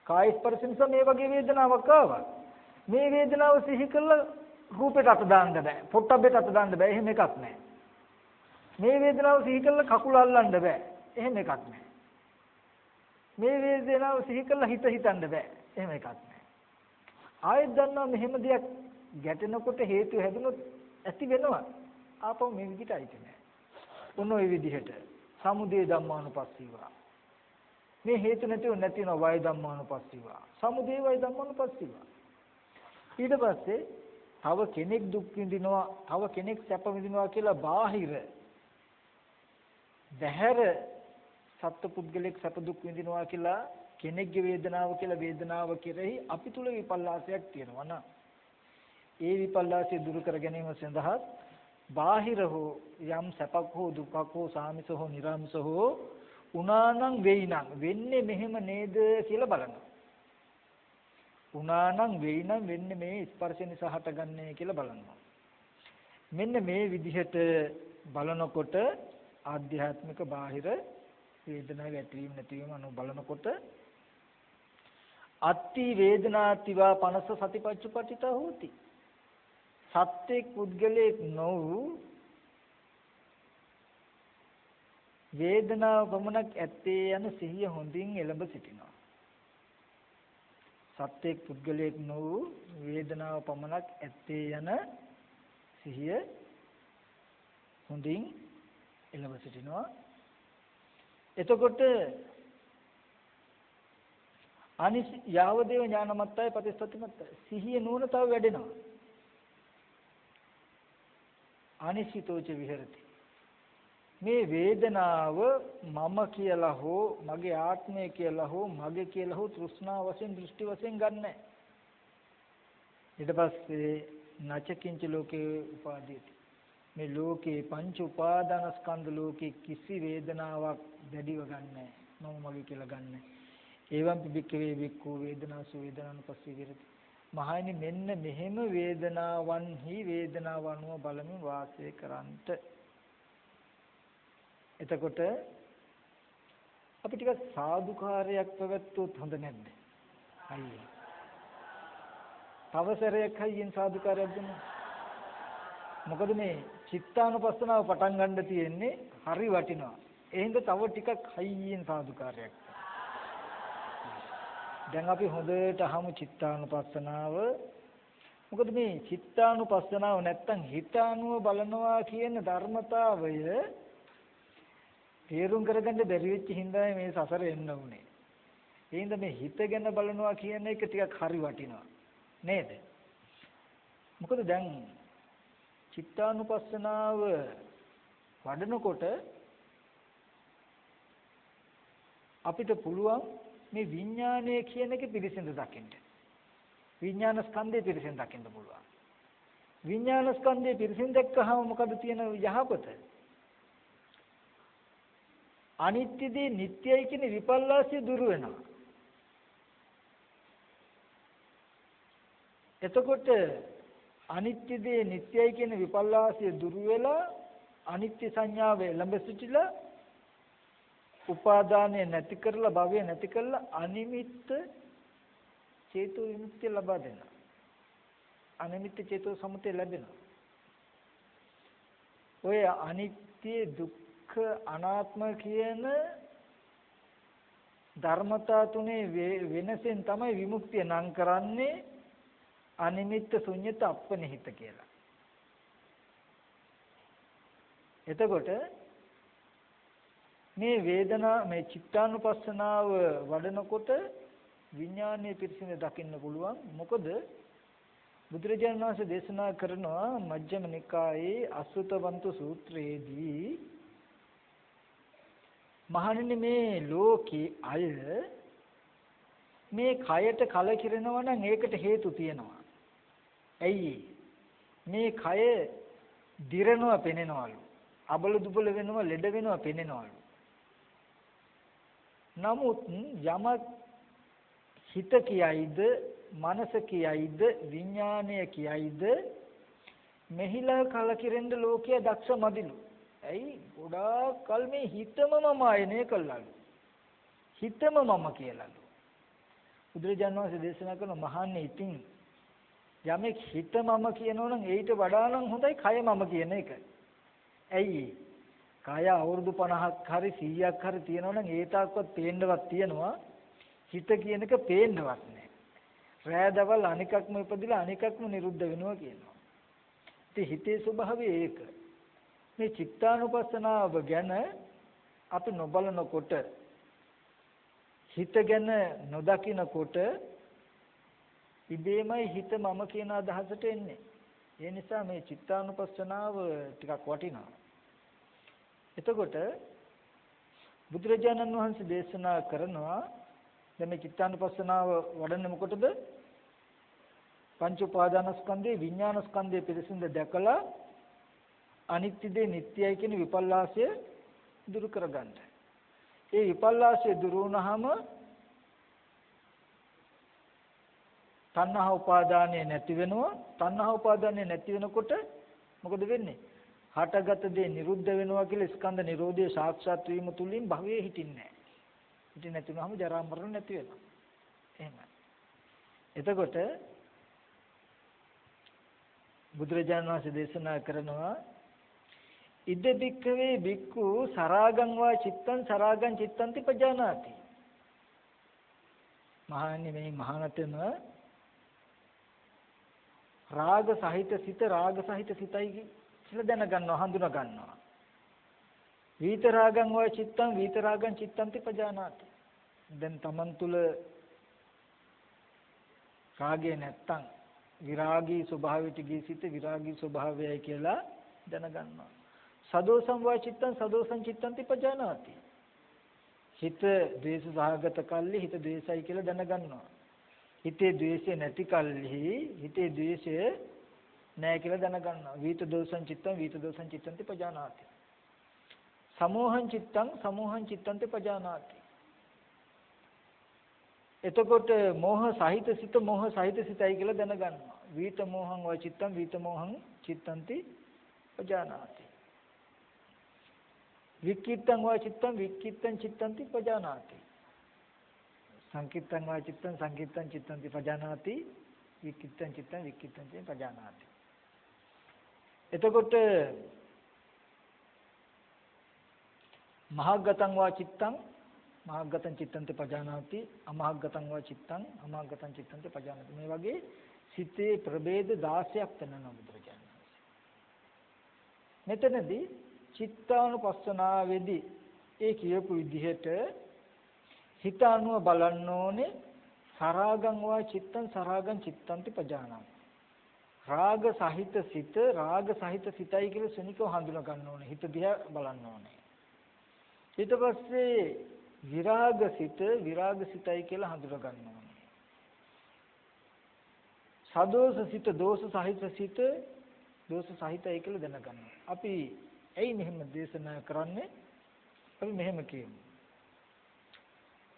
Speaker 1: කාය ස්පර්ශ නිසා මේ වගේ වේදනාවක් ආවා. මේ වේදනාව සිහි කළා රූපයට අත දාන්න බෑ. පොට්ටබ්බේට අත දාන්න බෑ. එහෙම එකක් නැහැ. මේ වේදනාව සිහි කළා කකුල අල්ලන්න බෑ. එහෙම එකක් නැහැ. මේ වේදනාව සිහි කළා හිත හිතන්න බෑ. එහෙම එකක් නැහැ. ආයෙත් දන්නවා මෙහෙම දෙයක් ගැටෙනකොට හේතු හැදුනොත් ඇති වෙනවා. ආපහු මේ විදිහට ඇති නැහැ. ඔන්න ඔය විදිහට සමුදය ධම්මානුපස්සීවා. මේ හේතු නැතිව නැතින වය ධම්මානුපස්සීවා. සමුදය වය ධම්මානුපස්සීවා. ඊට පස්සේ තව කෙනෙක් දුක් විඳිනවා, තව කෙනෙක් සැප විඳිනවා කියලා බාහිර බහැර සත්පුද්ගලෙක් සැප දුක් විඳිනවා කියලා කෙනෙක්ගේ වේදනාව කියලා වේදනාව කෙරෙහි අපි තුල විපල්ලාසයක් තියෙනවා නා. ඒ විපල්ලාසය දුරු කර ගැනීම සඳහා බාහිර හෝ යම් සැපක් හෝ දුකක් හෝ සාමිස හෝ නිර්ාමිස හෝ උනානම් වෙයිනම් වෙන්නේ මෙහෙම නේද කියලා බලනවා. උනානම් වෙයිනම් වෙන්නේ මේ ස්පර්ශ නිසා හටගන්නේ කියලා බලනවා. මෙන්න මේ විදිහට බලනකොට ආධ්‍යාත්මික බාහිර වේදනාව ඇතිවීම නැතිවීම අනු බලනකොට අත්ති වේදනාතිවා පනස සතිපච්චුපටිතා හෝති. සත්‍යෙක් පුද්ගලයෙක් නොවු වේදනාව පමණක් ඇත්තේ යන සිහිය හොඳින් එළඹ සිටිනවා. සත්‍යෙක් පුද්ගලයෙක් නොවු වේදනාව පමණක් ඇත්තේ යන සිහිය හොඳින් එළඹ සිටිනවා. එතකොට අනිස් යාවදේව ඥානමත්තය ප්‍රතිස්පතිමත්තය සිහිය නුවණ තව වැඩෙනවා. අනිසිතෝච විහෙරති. මේ වේදනාව මම කියලා හෝ මගේ ආත්මය කියලා හෝ මගේ කියලා හෝ තෘෂ්ණා වශයෙන් දෘෂ්ටි වශයෙන් ගන්නෑ. ඊට පස්සේ නචකින්ච ලෝකේ උපාදීති. මේ ලෝකේ පංච උපාදානස්කන්ධ ලෝකේ කිසි වේදනාවක් දැඩිව ගන්නෑ. මම මගේ කියලා ගන්නෑ. ඒවම් පිබික්කවේ වික්ඛු වේදනාසු වේදනානුපස්සී විරති. මහණනි මෙන්න මෙහෙම වේදනාවන්හි වේදනාව අනුව බලමින් වාසය කරන්ට. එතකොට අපි ටිකක් සාදුකාරයක් පැවැත්වුවොත් හොඳ නැද්ද? අයියේ. තවසරයක් හයියෙන් සාදුකාරයක් දෙන්න. මොකද මේ චිත්තානුපස්සනාව පටන් ගන්න තියෙන්නේ හරි වටිනවා. ඒ හින්දා තව ටිකක් හයියෙන් සාදුකාරයක්. දැන් අපි හොඳට අහමු චිත්තානුපස්සනාව. මොකද මේ චිත්තානුපස්සනාව නැත්තම් හිතානුව බලනවා කියන ධර්මතාවය තේරුම් කරගන්න බැරි වෙච්ච හින්දායි මේ සසර එන්න උනේ. ඒ හින්දා මේ හිත ගැන බලනවා කියන එක ටිකක් හරි වටිනවා. නේද? මොකද දැන් චිත්තානුපස්සනාව වඩනකොට අපිට පුළුවන් මේ විඥානය කියන එක පිරිසිඳ දකින්න. විඥාන ස්කන්ධය පිරිසිඳ දකින්න පුළුවන්. විඥාන ස්කන්ධය පිරිසිඳ දැක්කහම මොකද තියෙන යහපත? අනිත්‍ය දේ නිට්ටයයි කියන විපල්ලාසය දුරු වෙනවා. එතකොට අනිත්‍ය දේ නිට්ටයයි කියන විපල්ලාසය දුරු වෙලා අනිත්‍ය සංඥාව ළඹ සිටිලා උපාදානය නැති කරලා භවය නැති කරලා අනිමිත්ත චේතෝ විමුක්තිය ලබා දෙනවා. අනිමිත්ත චේතෝ සමුදය ලැබෙනවා. ඔය අනිත්‍ය දුක්ඛ අනාත්ම කියන ධර්මතා තුනේ වෙනසෙන් තමයි විමුක්තිය නම් කරන්නේ අනිමිත්ත ශුන්‍යත අපනිහිත කියලා. එතකොට මේ වේදනා මේ චිත්තානුපස්සනාව වඩනකොට විඥානයේ පිරිසිඳ දකින්න පුළුවන්. මොකද බුදුරජාණන් වහන්සේ දේශනා කරනවා මජ්ක්‍ධිම නිකායේ අසුතවන්ත සූත්‍රයේදී මහණෙනි මේ ලෝකේ අය මේ කයට කලකිරෙනවා නම් ඒකට හේතු තියෙනවා. ඇයි? මේ කය දිරනවා පෙනෙනවලු. අබල දුබල වෙනවා, ලෙඩ වෙනවා පෙනෙනවලු. නමුත් යමක් හිත කියයිද, මනස කියයිද, විඥානය කියයිද මෙහිලා කලකිරෙන්න ලෝකයේ දක්ෂ මදිලු. ඇයි? ගොඩාක් කල් මේ හිතම මම ආයනය කළාලු. හිතම මම කියලාලු. බුදුරජාණන් වහන්සේ දේශනා කරන මහන්නේ ඉතින් යමෙක් හිත මම කියනවනම් ඊට වඩා නම් හොඳයි කය මම කියන එක. ඇයි? කය අවුරුදු 50ක් හරි 100ක් හරි තියෙනවනම් ඒ තාක්කවත් පේන්නවත් තියෙනවා. හිත කියන එක පේන්නවත් නැහැ. රැදවල් අනිකක්ම ඉපදිලා අනිකක්ම නිරුද්ධ වෙනවා කියනවා. ඉතින් හිතේ ස්වභාවය ඒක. මේ චිත්තානුපස්සනාව ගැන අපි නොබලනකොට හිත ගැන නොදකිනකොට ඉබේමයි හිත මම කියන අදහසට එන්නේ. ඒ නිසා මේ චිත්තානුපස්සනාව ටිකක් වටිනවා. එතකොට බුදුරජාණන් වහන්සේ දේශනා කරනවා දැන් මේ චිත්තානුපස්සනාව වඩන්නේ මොකටද? පංච උපාදානස්කන්ධේ විඥානස්කන්ධයේ පිරිසිඳ දැකලා අනිත්‍ය දේ නිට්ටයයි කියන විපල්ලාසය දුරු කරගන්න. ඒ විපල්ලාසය දුරු වුණාම තණ්හා උපාදානය නැති වෙනවා. තණ්හා උපාදානය නැති වෙනකොට මොකද වෙන්නේ? හටගත දේ නිරුද්ධ වෙනවා කියලා ස්කන්ධ නිරෝධය සාක්ෂාත් වීම තුලින් භවයේ හිටින්නේ නැහැ. හිටින්නේ නැතිවම ජරා මරණ නැති වෙනවා. එහෙමයි. එතකොට බුදුරජාණන් වහන්සේ දේශනා කරනවා ඉද බික්කවේ බික්කු සරාගං වා චිත්තං සරාගං චිත්තන්ති පජානාති. මහන්නේ මේ මහානතම රාග සහිත සිත රාග සහිත සිතයි කියලා දැනගන්නවා, හඳුනා ගන්නවා. වීත රාගං වා චිත්තං වීත රාගං චිත්තන්ති පජානාති. දැන් තමන් තුල රාගය නැත්තම් විරාගී ස්වභාවයට ගිය සිත විරාගී ස්වභාවයයි කියලා දැනගන්නවා. සදෝසං වා චිත්තං සදෝසං චිත්තන්ති පජානාති. හිත ද්වේෂ සහගත කල්ලි හිත ද්වේෂයි කියලා දැනගන්නවා. හිතේ ද්වේෂය නැති කල්හි හිතේ ද්වේෂය නැහැ කියලා දැනගන්නවා. වීත දෝසං චිත්තං වීත දෝසං චිත්තන්ති පජානාති. සමෝහං චිත්තං සමෝහං චිත්තන්ති පජානාති. එතකොට මෝහ සහිත සිත මෝහ සහිත සිතයි කියලා දැනගන්නවා. වීත මෝහං වා චිත්තං වීත මෝහං චිත්තන්ති පජානාති. වික්කිත්තං වා චිත්තං වික්කිත්තං චිත්තන්ති පජානාති. සංකිත්තං වා චිත්තං සංකිත්තං චිත්තන්ති පජානාති. වික්කිත්තං චිත්තං වික්කිත්තං චිත්තං පජානාති. එතකොට මහග්ගතං වා චිත්තං මහග්ගතං චිත්තන්ති පජානාති. අමහග්ගතං වා චිත්තං අමහග්ගතං චිත්තන්ති පජානාති. මේ වගේ සිතේ ප්‍රභේද 16ක් තනනවා බුදුරජාණන් වහන්සේ. මෙතනදී චිත්තානුපස්සනාවේදී ඒ කියපු විදිහට හිත අනුව බලන්න ඕනේ සරාගං වා චිත්තං සරාගං චිත්තන්ති පජානාති. රාග සහිත සිත රාග සහිත සිතයි කියලා සුනිකව හඳුනා ගන්න ඕනේ. හිත දිහා බලන්න ඕනේ. ඊට පස්සේ විරාග සිත විරාග සිතයි කියලා හඳුනා ගන්න ඕනේ. සදෝෂ සිත දෝෂ සහිත සිත දෝෂ සහිතයි කියලා දැනගන්න. අපි ඇයි මෙහෙම දේශනා කරන්නේ? අපි මෙහෙම කියමු.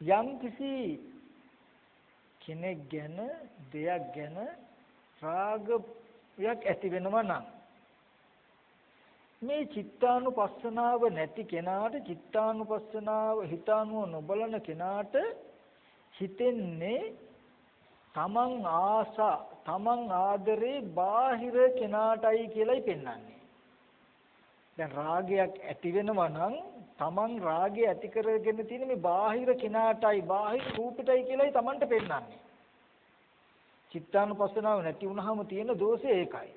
Speaker 1: යම් කිසි කෙනෙක් ගැන දෙයක් ගැන රාගයක් ඇති වෙනවා නම් මේ චිත්තානුපස්සනාව නැති කෙනාට චිත්තානුපස්සනාව හිතානුව නොබලන කෙනාට හිතෙන්නේ තමන් ආසා තමන් ආදරේ බාහිර කෙනාටයි කියලායි පෙන්වන්නේ. දැන් රාගයක් ඇති වෙනවා නම් තමන් රාගය ඇති කරගෙන තියෙන මේ බාහිර කෙනාටයි බාහිර රූපෙටයි කියලායි තමන්ට පෙන්වන්නේ. චිත්තානුපස්සනාව නැති වුනහම තියෙන දෝෂය ඒකයි.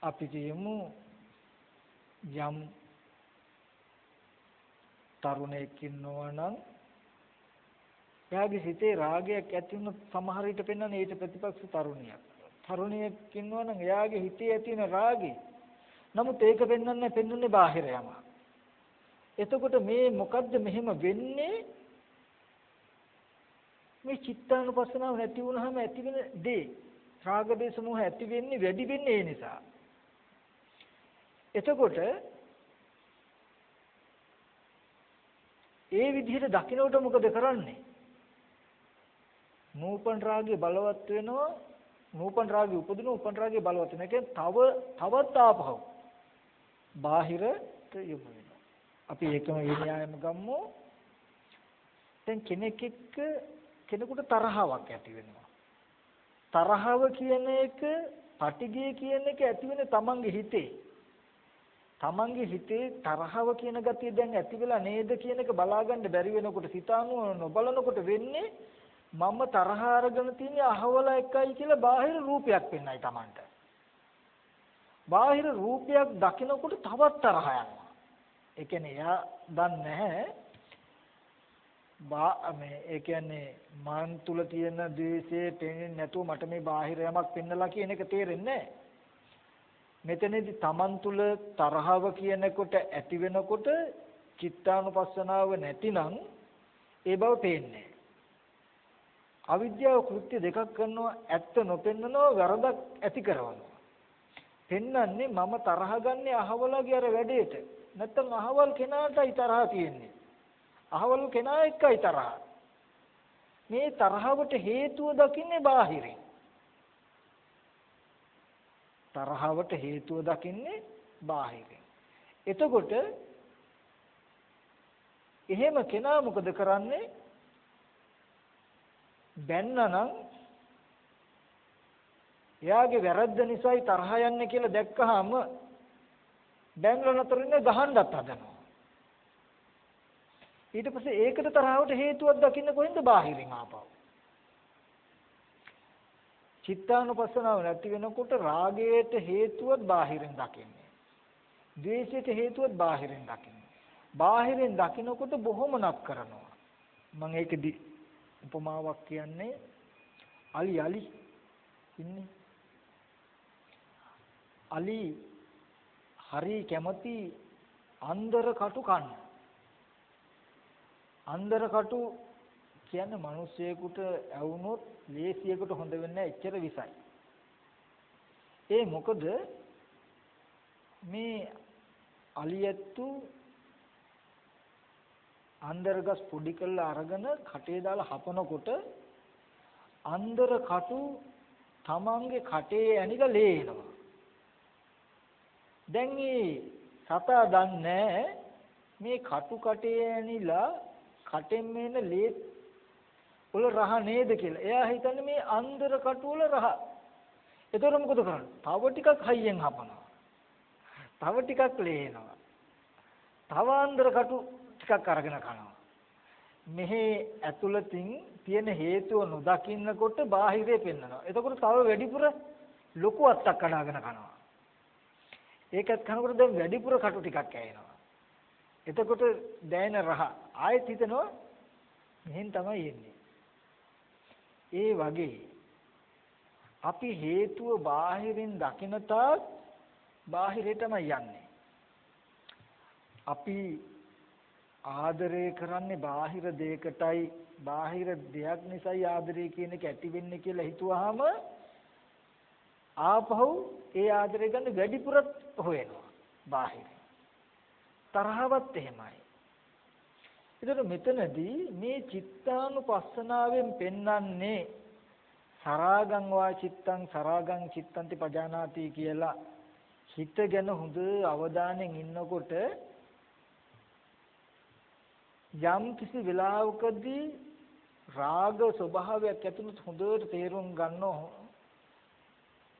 Speaker 1: අපි කියමු යම් තරුණයෙක් ඉන්නවා නම් එයාගේ සිතේ රාගයක් ඇති වුණොත් සමහර විට පෙන්වන්නේ ඊට ප්‍රතිපක්ෂ තරුණියක්. තරුණියක් ඉන්නවා නම් එයාගේ හිතේ ඇති වෙන රාගේ. නමුත් ඒක පෙන්වන්නේ බාහිර යම. එතකොට මේ මොකද්ද මෙහෙම වෙන්නේ? මේ චිත්තානුපස්සනාව නැති වුනහම ඇති වෙන දේ රාග දේශ මොහ ඇති වෙන්නේ වැඩි වෙන්නේ ඒ නිසා. එතකොට ඒ විදිහට දකින්නට මොකද කරන්නේ? නූපන් රාගය බලවත් වෙනවා, නූපන් රාගය උපදිනවා, උපන් රාගය බලවත් වෙනවා. ඒ කියන්නේ තවත් ආපහු බාහිරට යොමු වෙනවා. අපි ඒකම විනයයම ගමු. දැන් කෙනෙක් එක්ක කෙනෙකුට තරහාවක් ඇති වෙනවා. තරහව කියන එක, පටිගය කියන එක ඇති වෙන්නේ තමන්ගේ හිතේ. තමන්ගේ හිතේ තරහව කියන ගතිය දැන් ඇති වෙලා නේද කියන එක බලාගන්න බැරි වෙනකොට සිතානුව නොබලනකොට වෙන්නේ මම තරහ අරගෙන තියෙන අහවල එකයි කියලා බාහිර රූපයක් වෙන්නයි තමන්ට. බාහිර රූපයක් දකිනකොට තවත් තරහ යනවා. ඒ කියන්නේ එයා දන්නේ නැහැ ඒ කියන්නේ මන් තුල තියෙන ද්වේෂය පේන්නේ නැතුව මට මේ බාහිර යමක් පෙන්නලා කියන එක තේරෙන්නේ නැහැ. මෙතනදී තමන් තුල තරහව කියනකොට ඇති වෙනකොට චිත්තානුපස්සනාව නැතිනම් ඒ බව පේන්නේ. අවිද්‍යාව කෘත්‍ය දෙකක් කරනවා, ඇත්ත නොපෙන්නනවා, වරදක් ඇති කරනවා. පෙන්නන්නේ මම තරහ ගන්නේ අහවලගේ අර වැඩේට. නැත්තම් අහවල් කෙනාටයි තරහ තියෙන්නේ. අහවල් කෙනා එක්කයි තරහ. මේ තරහවට හේතුව දකින්නේ බාහිරින්. තරහවට හේතුව දකින්නේ බාහිරින්. එතකොට එහෙම කෙනා මොකද කරන්නේ? බැන්නනම් එයාගේ වැරද්ද නිසායි තරහ යන්නේ කියලා දැක්කහම බැංගල නතරින් ගහන්නත් හදනවා. ඊට පස්සේ ඒකට තරහවට හේතුවක් දකින්න කොහෙන්ද? බාහිරින් ආපහු. චිත්තානුපස්සනාව නැති වෙනකොට රාගයට හේතුවක් බාහිරින් දකින්නේ. ද්වේෂයට හේතුවක් බාහිරින් දකින්නේ. බාහිරින් දකින්නකොට බොහොම නක් කරනවා. මම ඒකදී උපමාවක් කියන්නේ අලි ඉන්නේ. අලි හරි කැමති අන්දර කටු කන්න. අන්දර කටු කියන්නේ මිනිස්සෙකුට ඇවුනොත් ලේසියකට හොඳ වෙන්නේ එච්චර විසයි. ඒ මොකද මේ අලියැත්තු අන්දරගස් පොඩි කරලා අරගෙන කටේ දාලා හපනකොට අන්දර කටු තමන්ගේ කටේ ඇනිලා ලේ එනවා. දැන් මේ සතා දන්නේ මේ කටු කටේ ඇනිලා කටෙන් මේන ලේ වල රහ නේද කියලා. එයා හිතන්නේ මේ අන්දර කටු වල රහ. ඒතර මොකද කරන්නේ? තව ටිකක් හයියෙන් හපනවා. තව ටිකක් ලේනවා. තව අන්දර කටු ටිකක් අරගෙන කනවා. මෙහි ඇතුළතින් තියෙන හේතුව නොදකින්නකොට බාහිරේ පෙන්නනවා. එතකොට තව වැඩිපුර ලොකු අත්තක් කඩාගෙන කනවා. ඒකත් කනකොට දැන් වැඩිපුර කටු ටිකක් ඇයෙනවා. එතකොට දැනෙන රහ ආයෙත් හිතනවා මෙහෙන් තමයි එන්නේ. ඒ වගේ අපි හේතුව බාහිරින් දකින තාක් බාහිරටම යන්නේ. අපි ආදරය කරන්නේ බාහිර දෙයකටයි, බාහිර දෙයක් නිසායි ආදරය කියන එක ඇති වෙන්නේ කියලා හිතුවාම ආපහු ඒ ආදරය ගන්න වැඩිපුරත් හොයනවා බාහිර. තරහවත් එහෙමයි. ඒතර මෙතනදී මේ චිත්තානුපස්සනාවෙන් පෙන්වන්නේ සරාගං වා චිත්තං සරාගං චිත්තන්ති පජානාති කියලා හිත ගැන හොඳ අවධානයෙන් ඉන්නකොට යම් කිසි වෙලාවකදී රාග ස්වභාවයක් ඇතුළත හොඳට තේරුම් ගන්නවා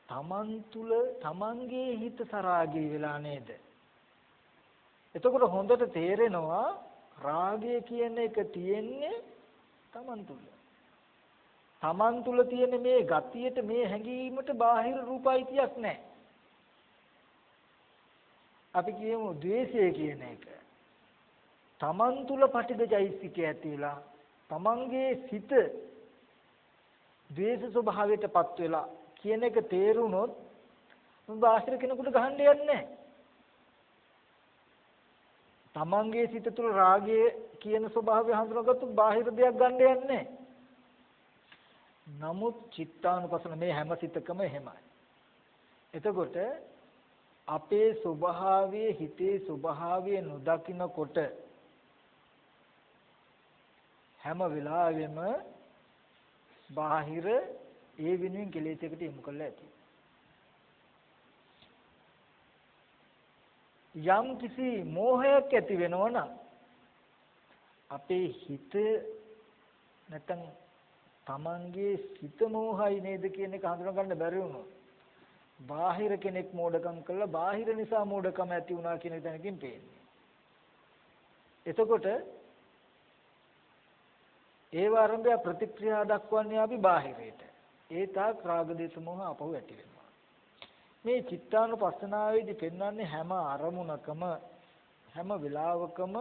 Speaker 1: තමන් තුල තමන්ගේ හිත සරාගී වෙලා නේද? එතකොට හොඳට තේරෙනවා රාගය කියන එක තියෙන්නේ තමන් තුල. තමන් තුල තියෙන මේ ගතියට මේ හැඟීමට බාහිර රූපයිතියක් නැහැ. අපි කියමු ද්වේෂය කියන එක. තමන් තුල පටිඝ චෛසිකය ඇතිලා තමන්ගේ සිත ද්වේෂ ස්වභාවයටපත් වෙලා කියන එක තේරුනොත් බාහිර කෙනෙකුට ගහන්න යන්නේ නැහැ. තමන්ගේ සිත තුළ රාගය කියන ස්වභාවය හඳුනාගත්තොත් බාහිර දෙයක් ගන්න යන්නේ නැහැ. නමුත් චිත්තානුපස්සන මේ හැම සිතකම එහෙමයි. එතකොට අපේ ස්වභාවයේ හිතේ ස්වභාවය නොදකින්නකොට හැම වෙලාවෙම බාහිර ඒ වෙනුවෙන් කෙලෙසයකට යොමු කරලා ඇති. යම් කිසි මෝහයක් ඇති වෙනවනම් අපේ හිත නැත්නම් තමන්ගේ සිත මෝහයි නේද කියන එක හඳුනා ගන්න බැරි වුණොත් බාහිර කෙනෙක් මෝඩකම් කළා බාහිර නිසා මෝඩකම ඇති වුණා කියන දැනකින් පේන්නේ. එතකොට ඒ ආරම්භය ප්‍රතික්‍රියා දක්වන්නේ අපි බාහිරයට. ඒ තාක් රාග දේශ මොහ අපහු ඇති වෙනවා. මේ චිත්තානුපස්සනාවේදී පෙන්වන්නේ හැම අරමුණකම හැම වෙලාවකම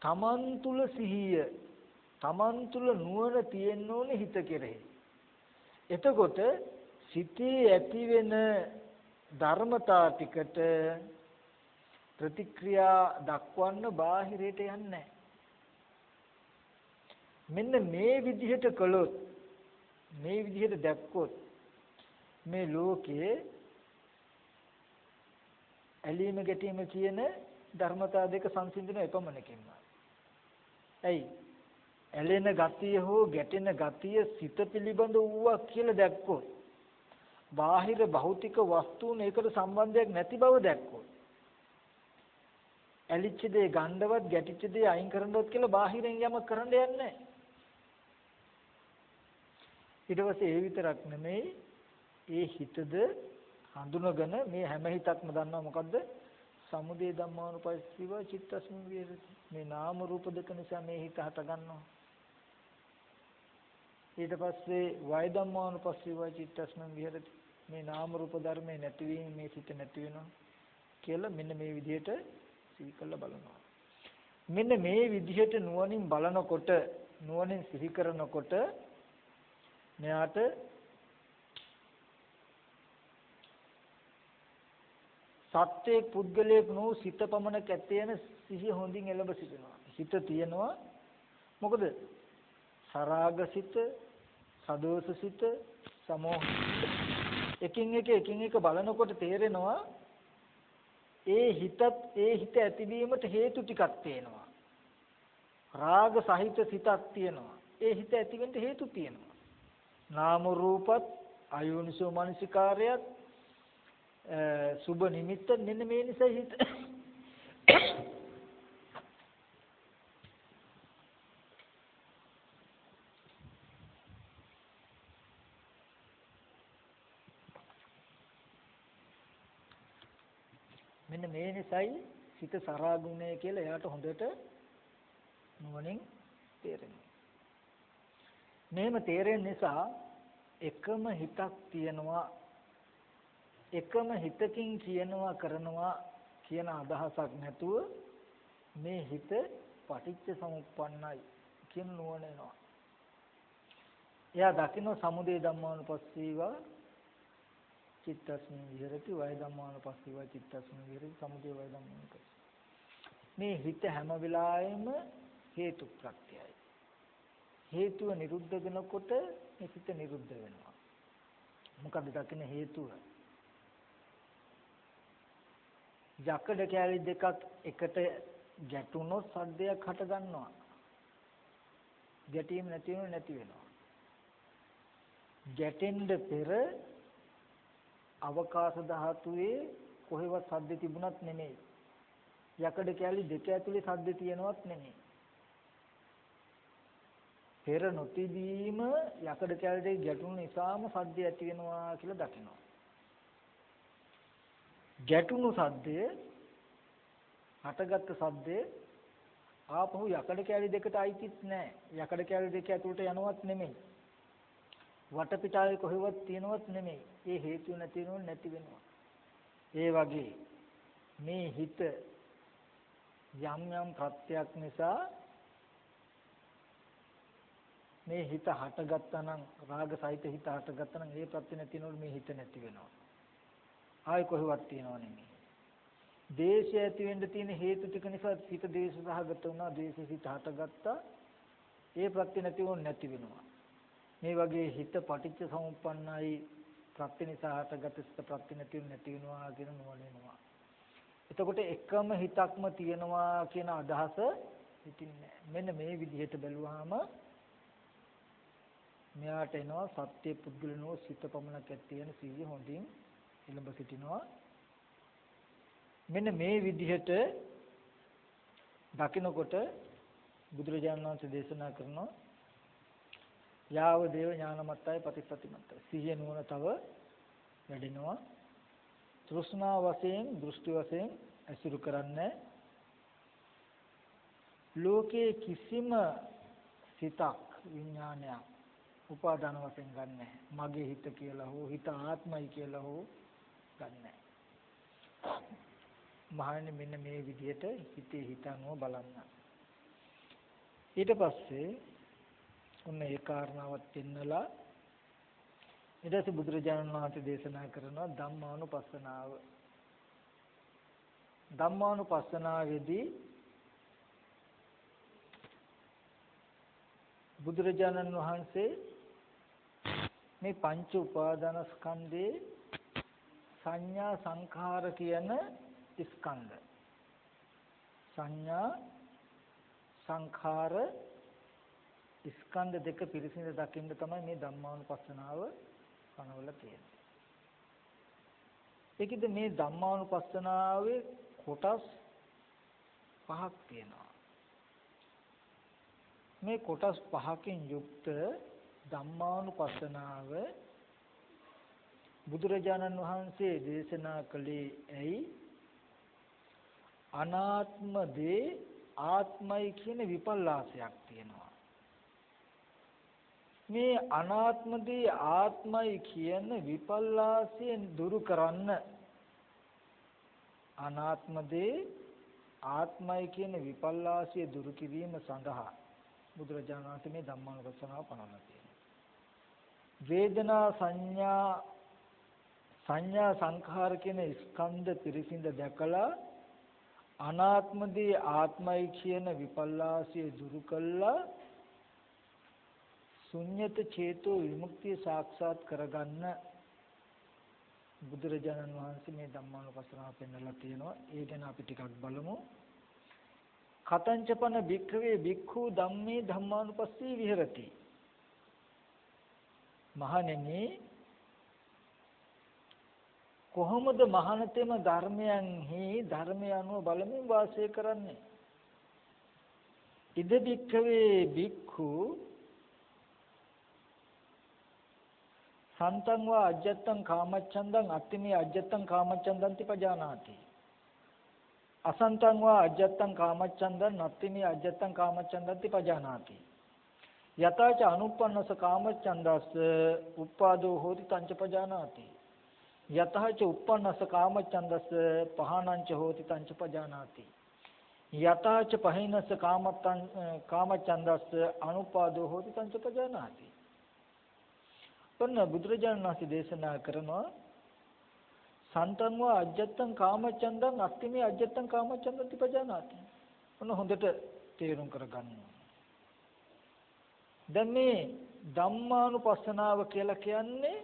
Speaker 1: තමන් තුල සිහිය තමන් තුල නුවණ තියෙන්න ඕනේ හිත කෙරෙහි. එතකොට සිතේ ඇති වෙන ධර්මතා ටිකට ප්‍රතික්‍රියා දක්වන්න බාහිරයට යන්නේ නැහැ. මෙන්න මේ විදිහට කළොත් මේ විදිහට දැක්කොත් මේ ලෝකයේ ඇලීම ගැටීම කියන ධර්මතා දෙක සංසිඳන එපමණකින්ම. ඇයි? ඇලෙන ගතිය හෝ ගැටෙන ගතිය සිත පිළිබඳ වූවා කියලා දැක්කොත් බාහිර භෞතික වස්තුන් ඒකට සම්බන්ධයක් නැති බව දැක්කොත් ඇලිච්ච දේ ගන්නවත් ගැටිච්ච දේ අයින් කරන්නවත් කියලා බාහිරෙන් යමක් කරන්න යන්නේ නැහැ. ඊට පස්සේ ඒ විතරක් නෙමෙයි ඒ හිතද හඳුනගෙන මේ හැම හිතක්ම දන්නවා මොකද්ද? සමුදය ධම්මානුපස්සීව චිත්තස්මින් විහෙරති. මේ නාම රූප දෙක නිසා මේ හිත හට ගන්නවා. ඊට පස්සේ වය ධම්මානුපස්සීව චිත්තස්මින් විහෙරති. මේ නාම රූප ධර්මේ නැතිවීම මේ සිත නැති වෙනවා කියලා මෙන්න මේ විදිහට සිහි කරලා බලනවා. මෙන්න මේ විදිහට නුවණින් බලනකොට නුවණින් සිහි කරනකොට මෙයාට සත්‍යයේ පුද්ගලයෙක් නෝ සිත පමණක් ඇත්තේන සිහිය හොඳින් එළඹ සිටිනවා. හිත තියෙනවා මොකද? සරාගසිත, සදෝසසිත, සමෝහ එකින් එක බලනකොට තේරෙනවා ඒ හිත ඇතිවීමට හේතු ටිකක් තියෙනවා. රාග සහිත සිතක් තියෙනවා. ඒ හිත ඇතිවෙන්න හේතු තියෙනවා. නාම රූපත් අයෝනිසෝ මනසිකාරයත් සුබ නිමිත්ත මෙන්න මේ නිසා හිත මෙන්න මේ නිසායි හිත සරාගුණය කියලා එයාට හොඳට නුවණින් තේරෙනවා. මේම තේරෙන නිසා එකම හිතක් තියෙනවා එකම හිතකින් කියනවා කරනවා කියන අදහසක් නැතුව මේ හිත පටිච්ච සමුප්පන්නයි කියන නුවණ එනවා. එයා දකින්න සමුදය ධම්මානුපස්සීව චිත්තස්මින් විහෙරති වය ධම්මානුපස්සීව චිත්තස්මින් විහෙරති සමුදය වය ධම්මානුපස්සීව. මේ හිත හැම වෙලාවෙම හේතු ප්‍රත්‍යයයි. හේතුව නිරුද්ධ වෙනකොට මේ හිත නිරුද්ධ වෙනවා. මොකද දකින්න හේතුව? යකඩ කැලි දෙකක් එකට ගැටුණොත් සද්දයක් හට ගන්නවා. ගැටීම නැති වෙනවා. ගැටෙන්න පෙර අවකාශ ධාතුවේ කොහෙවත් සද්ද තිබුණත් නෙමෙයි. යකඩ කැලි දෙක ඇතුලේ සද්ද තියෙනවත් නෙමෙයි. පෙර නොතිබීම යකඩ කැලි දෙක ගැටුණු නිසාම සද්ද ඇති වෙනවා කියලා දකිනවා. ගැටුණු සද්දය හටගත්තු සද්දය ආපහු යකඩ කැලි දෙකට අයිතිත් නැහැ. යකඩ කැලි දෙක ඇතුළට යනවත් නෙමෙයි. වටපිටාවේ කොහෙවත් තියෙනවත් නෙමෙයි. ඒ හේතු නැති වෙනවා. ඒ වගේ මේ හිත යම් ප්‍රත්‍යක් නිසා මේ හිත හටගත්තා නම් රාග සහිත හිත හටගත්තා නම් ඒ ප්‍රත්‍ය නැතිනොත් මේ හිත නැති වෙනවා. ආයි කොහෙවත් තියනව නෙමෙයි. දේශය ඇති වෙන්න තියෙන හේතු ටික නිසා හිත දේශ සහගත වුණා. දේශය හිත හටගත්තා. ඒ ප්‍රත්‍ය නැති වුණ නැති වෙනවා. මේ වගේ හිත පටිච්ච සමුප්පන්නයි ප්‍රත්‍ය නිසා හටගත සිත ප්‍රත්‍ය නැති වෙනවා කියන නුවණ එනවා. එතකොට එකම හිතක්ම තියෙනවා කියන අදහස හිතින්නේ මෙන්න මේ විදිහට බැලුවාම මෙයාට එනවා සත්‍ය පුද්ගලනෝ සිත පමණක් ඇත්තේන සිහිය හොඳින් එළඹ සිටිනවා. මෙන්න මේ විදිහට දකිනකොට බුදුරජාණන් වහන්සේ දේශනා කරනවා යාව දේව ඥානමත්තයි පටිපටිමත්තයි සිහිය නුවණ තව වැඩෙනවා. තෘෂ්ණා වශයෙන් දෘෂ්ටි වශයෙන් ඇසුරු කරන්නේ ලෝකේ කිසිම සිතක් විඥානයක් උපාදාන වශයෙන් ගන්නෑ. මගේ හිත කියලා හෝ හිත ආත්මයි කියලා හෝ ගන්නෑ. මහණෙනි මෙන්න මේ විදිහට හිතේ හිතනෝ බලන්න. ඊට පස්සේ ඔන්න ඒ කාරණාවත් පෙන්නලා ඊට පස්සේ බුදුරජාණන් වහන්සේ දේශනා කරනවා ධම්මානුපස්සනාව. ධම්මානුපස්සනාවේදී බුදුරජාණන් වහන්සේ මේ පංච උපාදාන ස්කන්ධේ සංඥා සංඛාර කියන ස්කන්ධ සංඥා සංඛාර ස්කන්ධ දෙක පිරිසිදු දකින්න තමයි මේ ධම්මානුපස්සනාව පනවලා තියෙන්නේ. ඒකද මේ ධම්මානුපස්සනාවේ කොටස් පහක් තියෙනවා. මේ කොටස් පහකින් යුක්ත ධම්මානුපස්සනාව බුදුරජාණන් වහන්සේ දේශනා කළේ ඇයි? අනාත්ම දේ ආත්මයි කියන විපල්ලාසයක් තියෙනවා. මේ අනාත්ම දේ ආත්මයි කියන විපල්ලාසයෙන් දුරු කරන්න අනාත්ම දේ ආත්මයි කියන විපල්ලාසය දුරු කිරීම සඳහා බුදුරජාණන් වහන්සේ මේ ධම්මානුපස්සනාව පනවලා තියෙනවා. වේදනා සංඥා සංඛාර කියන ස්කන්ධ පිරිසිඳ දැකලා අනාත්මදී ආත්මයි කියන විපල්ලාසය දුරු කළා ශුන්්‍යත චේතෝ විමුක්තිය සාක්ෂාත් කරගන්න බුදුරජාණන් වහන්සේ මේ ධම්මානුපස්සනාව පෙන්වලා තියෙනවා. ඒ ගැන අපි ටිකක් බලමු. කතංචපන භික්ඛවේ භික්ඛු ධම්මේ ධම්මානුපස්සී විහෙරති. මහණෙනි කොහොමද මහානතෙම ධර්මයන්හි ධර්මය අනුව බලමින් වාසය කරන්නේ? ඉද භික්ඛවේ භික්ඛු සන්තං වා අජ්ජත්තං කාමච්ඡන්දං අත්තිමේ අජ්ජත්තං කාමච්ඡන්දන්ති පජානාති. අසන්තං වා අජ්ජත්තං කාමච්ඡන්දං නත්තිමේ අජ්ජත්තං කාමච්ඡන්දන්ති පජානාති. යතාච අනුප්පන්නස කාමච්ඡන්දස්ස උප්පාදෝ හෝති තංච පජානාති. යතහච උප්පන්නස කාමච්ඡන්දස්ස පහනංච හෝති තංච පජානාති. යතහච පහිනස කාමච්ඡන්දස්ස අනුපාදෝ හෝති තංච පජානාති. ඔන්න බුදුරජාණන් වහන්සේ දේශනා කරනවා සන්තං වා අජ්ජත්තං කාමච්ඡන්දං අත්තිමේ අජ්ජත්තං කාමච්ඡන්දන්ති පජානාති. ඔන්න හොඳට තේරුම් කරගන්න. දැන් මේ ධම්මානුපස්සනාව කියලා කියන්නේ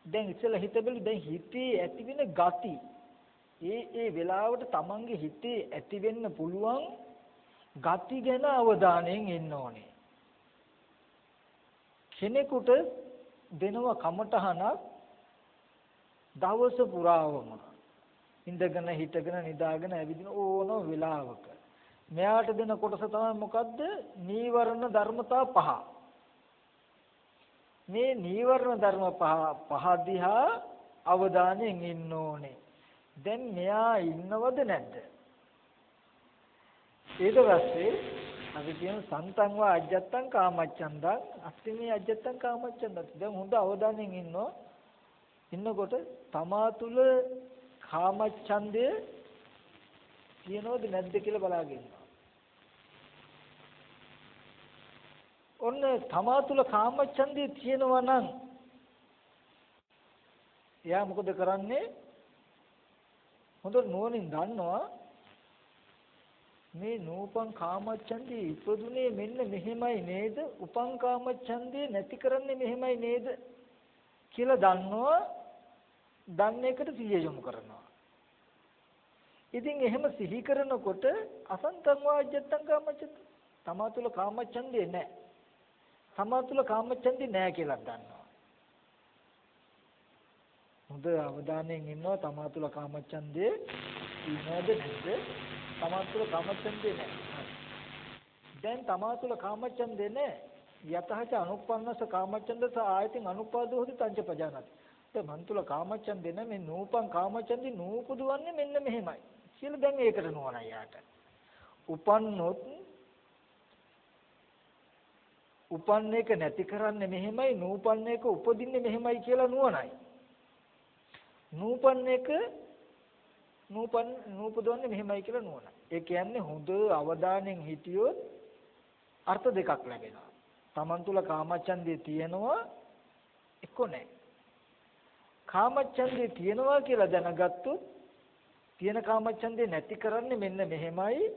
Speaker 1: දැන් ඉස්සෙල්ලා හිතබලු දැන් හිතේ ඇතිවෙන ගති ඒ වෙලාවට තමන්ගේ හිතේ ඇති වෙන්න පුළුවන් ගති ගැන අවධානයෙන් ඉන්න ඕනේ. කෙනෙකුට දෙනවා කමටහනක් දවස පුරාවම ඉඳගෙන හිටගෙන නිදාගෙන ඇවිදින ඕන වෙලාවක මෙයාට දෙන කොටස තමයි මොකද්ද? නීවරණ ධර්මතා පහ. මේ නීවරණ ධර්ම පහ දිහා අවධානයෙන් ඉන්න ඕනේ. දැන් මෙයා ඉන්නවද නැද්ද? ඊට පස්සේ අපි කියන සන්තං වා අජ්ජත්තං කාමච්ඡන්දං අත්තිමේ අජ්ජත්තං කාමච්ඡන්දං. දැන් හොඳ අවධානයෙන් ඉන්නවා. ඉන්නකොට තමා තුල කාමච්ඡන්දය තියෙනවද නැද්ද කියලා බලාගෙන ඉන්නවා. ඔන්න තමා තුළ කාමච්ඡන්දේ තියෙනවා නම් එයා මොකද කරන්නේ? හොඳට නුවණින් දන්නවා මේ නූපන් කාමච්ඡන්දේ ඉපදුනේ මෙන්න මෙහෙමයි නේද? උපන් කාමච්ඡන්දේ නැති කරන්නේ මෙහෙමයි නේද? කියලා දන්නවා. දන්න එකට සිහිය යොමු කරනවා. ඉතින් එහෙම සිහි කරනකොට අසංතං වාජ්ජත්තං කාමච්ඡන්ද තමා තුළ කාමච්ඡන්දේ නැහැ. තමා තුළ කාමච්ඡන්දේ නැහැ කියලා දන්නවා. හොඳ අවධානයෙන් ඉන්නවා තමා තුළ කාමච්ඡන්දේ ඉන්නවද නැද්ද? තමා තුළ කාමච්ඡන්දේ නැහැ. දැන් තමා තුළ කාමච්ඡන්දේ නැහැ. යතහච අනුප්පන්නස කාමච්ඡන්දස ආයතින් අනුපාදෝ හොති තංච පජානති. දැන් මන් තුළ කාමච්ඡන්දේ නැහැ. මේ නූපන් කාමච්ඡන්දේ නූපදවන්නේ මෙන්න මෙහෙමයි කියලා දැන් ඒකට නුවණයි යාට. උපන්නොත් උපන්න එක නැති කරන්නේ මෙහෙමයි, නූපන්න එක උපදින්නේ මෙහෙමයි කියලා නුවණයි. නූපන්න එක නූපදවන්නේ මෙහෙමයි කියලා නුවණයි. ඒ කියන්නේ හොඳ අවධානයෙන් හිටියොත් අර්ථ දෙකක් ලැබෙනවා. තමන් තුළ කාමච්ඡන්දේ තියෙනවා එක්ක නැහැ. කාමච්ඡන්දේ තියෙනවා කියලා දැනගත්තොත් තියෙන කාමච්ඡන්දේ නැති කරන්නේ මෙන්න මෙහෙමයි.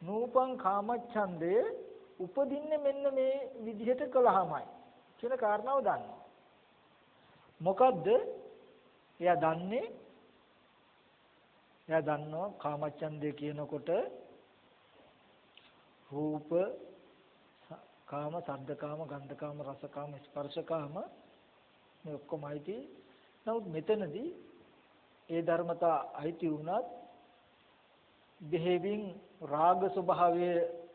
Speaker 1: නූපන් කාමච්ඡන්දේ උපදින්නේ මෙන්න මේ විදිහට කළාමයි කියන කාරණාව දන්නවා. මොකද්ද? එයා දන්නවා කාමච්ඡන්දේ කියනකොට රූප කාම, ශබ්ද කාම, ගන්ධ කාම, රස කාම, ස්පර්ශ කාම මේ ඔක්කොම අයිති. නමුත් මෙතනදී ඒ ධර්මතා අයිති වුණත් දෙහිවින් රාග ස්වභාවයේ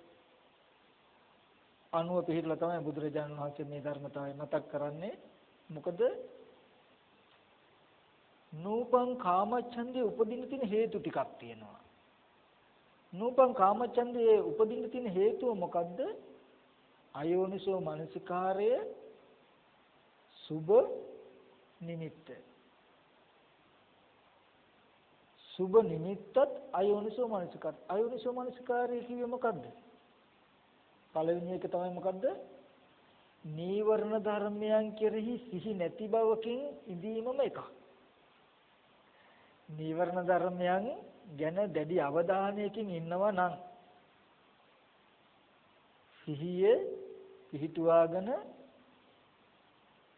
Speaker 1: අනුව පිළිහිලා තමයි බුදුරජාණන් වහන්සේ මේ ධර්මතාවය මතක් කරන්නේ. මොකද නූපං කාමච්ඡන්දේ උපදින්න තියෙන හේතු ටිකක් තියෙනවා. නූපං කාමච්ඡන්දේ උපදින්න තියෙන හේතුව මොකද්ද? අයෝනිසෝ මනසිකාරය සුබ නිමිත්ත. සුබ නිමිත්තත් අයෝනිසෝ මනසිකාරය. අයෝනිසෝ මනසිකාරය කිව්වේ මොකද්ද? පළවෙනි එක තමයි මොකද්ද? නීවරණ ධර්මයන් කෙරෙහි සිහි නැති බවකින් ඉඳීමම එකක්. නීවරණ ධර්මයන් ගැන දැඩි අවධානයකින් ඉන්නවා නම් සිහියේ පිහිටුවාගෙන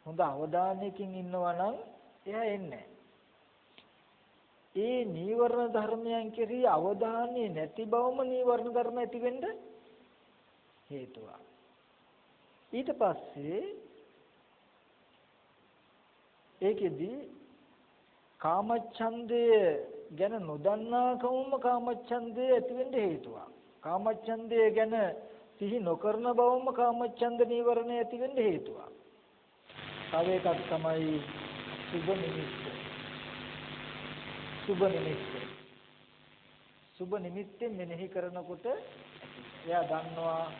Speaker 1: හොඳ අවධානයකින් ඉන්නවා නම් එයා එන්නේ. ඒ නීවරණ ධර්මයන් කෙරෙහි අවධානය නැති බවම නීවරණ ධර්ම ඇති වෙන්න හේතුව. ඊට පස්සේ ඒකෙදි කාමච්ඡන්දය ගැන නොදන්නාකමම කාමච්ඡන්දය ඇති වෙන්න හේතුව. කාමච්ඡන්දය ගැන සිහි නොකරන බවම කාමච්ඡන්ද නීවරණය ඇති වෙන්න හේතුව. තව එකක් තමයි සුබ නිමිත්ත. සුබ නිමිත්තෙන් මෙනෙහි කරනකොට එයා දන්නවා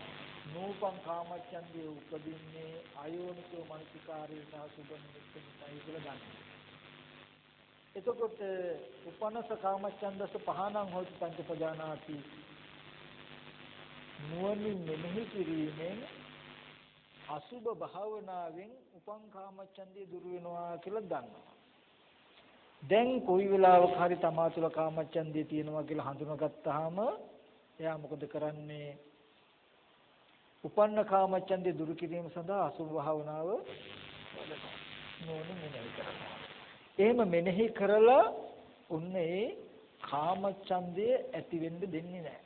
Speaker 1: නූපං කාමච්ඡන්දේ උපදින්නේ අයෝනිසෝ මනසිකාරයේ සහ සුබ නිමිත්තෙන් තමයි කියලා ගන්නවා. එතකොට උපනස කාමච්ඡන්දස පහනං හොති පංච පජානාති. නුවණින් මෙනෙහි කිරීමෙන් අසුබ භාවනාවෙන් උපං කාමච්ඡන්දේ දුරු වෙනවා කියලා දන්නවා. දැන් කොයි වෙලාවක හරි තමා තුළ කාමච්ඡන්දේ තියෙනවා කියලා හඳුනාගත්තාම එයා මොකද කරන්නේ? උපන්න කාමච්ඡන්දේ දුරු කිරීම සඳහා අසුබ භාවනාව නුවණින් මෙනෙහි කරනවා. එහෙම මෙනෙහි කරලා උන්නේ කාමච්ඡන්දය ඇති වෙන්න දෙන්නේ නැහැ.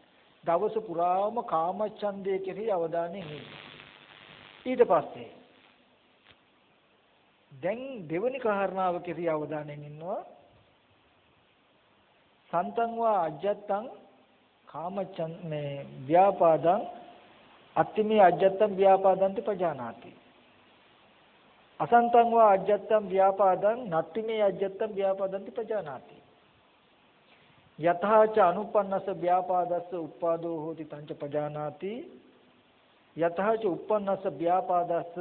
Speaker 1: දවස පුරාම කාමච්ඡන්දයේ කෙරෙහි අවධානයෙන් ඉන්න. ඊට පස්සේ දැන් දෙවනි කාරණාව කෙරෙහි අවධානයෙන් ඉන්නවා. සන්තං වා අජ්ජත්තං කාමච්ඡන් මේ ව්‍යාපාදං අත්තිමේ අජ්ජත්තං ව්‍යාපාදන්ති පජානාති. අසන්තං වා අජ්ජත්තං ව්‍යාපාදං නත්තිමේ අජ්ජත්තං ව්‍යාපාදන්ති පජානාති. යතහාච අනුපන්නස ව්‍යාපාදස්ස උප්පාදෝ හෝති තංච පජානාති. යතහාච උප්පන්නස ව්‍යාපාදස්ස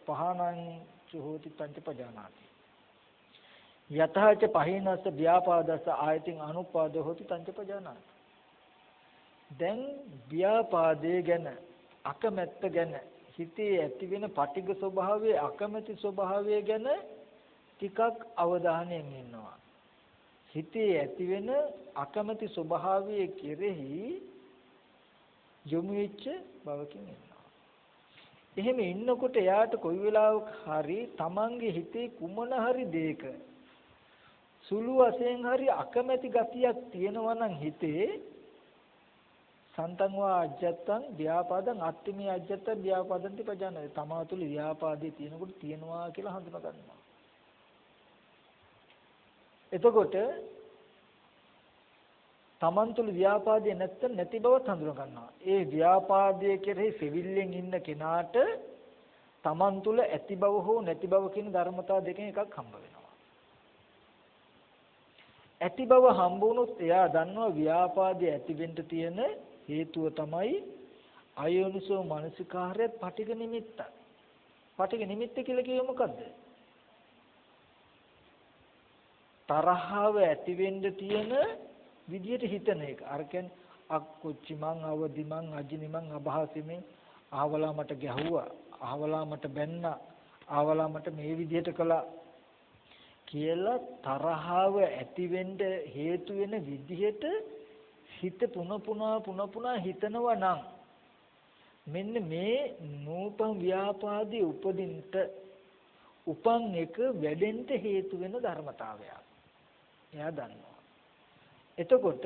Speaker 1: පහනං ච හෝති තංච පජානාති. යතහාච පහිනස්ස ව්‍යාපාදස්ස ආයතින් අනුපාදෝ හෝති තංච පජානාති. දැන් ව්‍යාපාදයේ ගැන අකමැත්ත ගැන හිතේ ඇති වෙන පටිඝ ස්වභාවයේ අකමැති ස්වභාවය ගැන ටිකක් අවධානයෙන් ඉන්නවා. හිතේ ඇති වෙන අකමැති ස්වභාවයේ කෙරෙහි යොමු වෙච්ච බවකින් ඉන්නවා. එහෙම ඉන්නකොට එයාට කොයි වෙලාවක හරි තමන්ගේ හිතේ කුමන හරි දෙයක සුළු වශයෙන් හරි අකමැති ගතියක් තියෙනවා නම් හිතේ සන්තං වා අජත්තං ව්‍යාපාදං අත්තිමේ අජත්තං ව්‍යාපාදං තිපජානයි. තමා තුළ ව්‍යාපාදේ තියෙනකොට තියෙනවා කියලා හඳුනා ගන්නවා. එතකොට තමන් තුළ ව්‍යාපාදේ නැත්නම් නැති බවත් හඳුනා ගන්නවා. ඒ ව්‍යාපාදයේ කෙරෙහි සෙවිල්ලෙන් ඉන්න කෙනාට තමන් තුළ ඇති බව හෝ නැති බව කියන ධර්මතා දෙකෙන් එකක් හම්බ වෙනවා. ඇති බව හම්බ වුණොත් එයා දන්නවා ව්‍යාපාදයේ ඇති වෙන්න තියෙන හේතුව තමයි අයෝනිසෝ මනසිකාරයත් පටිඝ නිමිත්ත. පටිඝ නිමිත්ත කියලා කියේ මොකද්ද? තරහව ඇති වෙන්න තියෙන විදියට හිතන එක. අර කියන්නේ අක්කොච්චි මං අවදි මං අජිනි මං අභාසිමේ ආවලා මට ගැහුවා, ආවලා මට බැන්නා, ආවලා මට මේ විදියට කළා කියලා තරහව ඇති වෙන්න හේතු වෙන විදියට හිත පුන හිතනවා නම් මෙන්න මේ නූපන් ව්‍යාපාදී උපදින්ට උපන් එක වැඩෙන්න හේතු වෙන ධර්මතාවයක්. එයා දන්නවා. එතකොට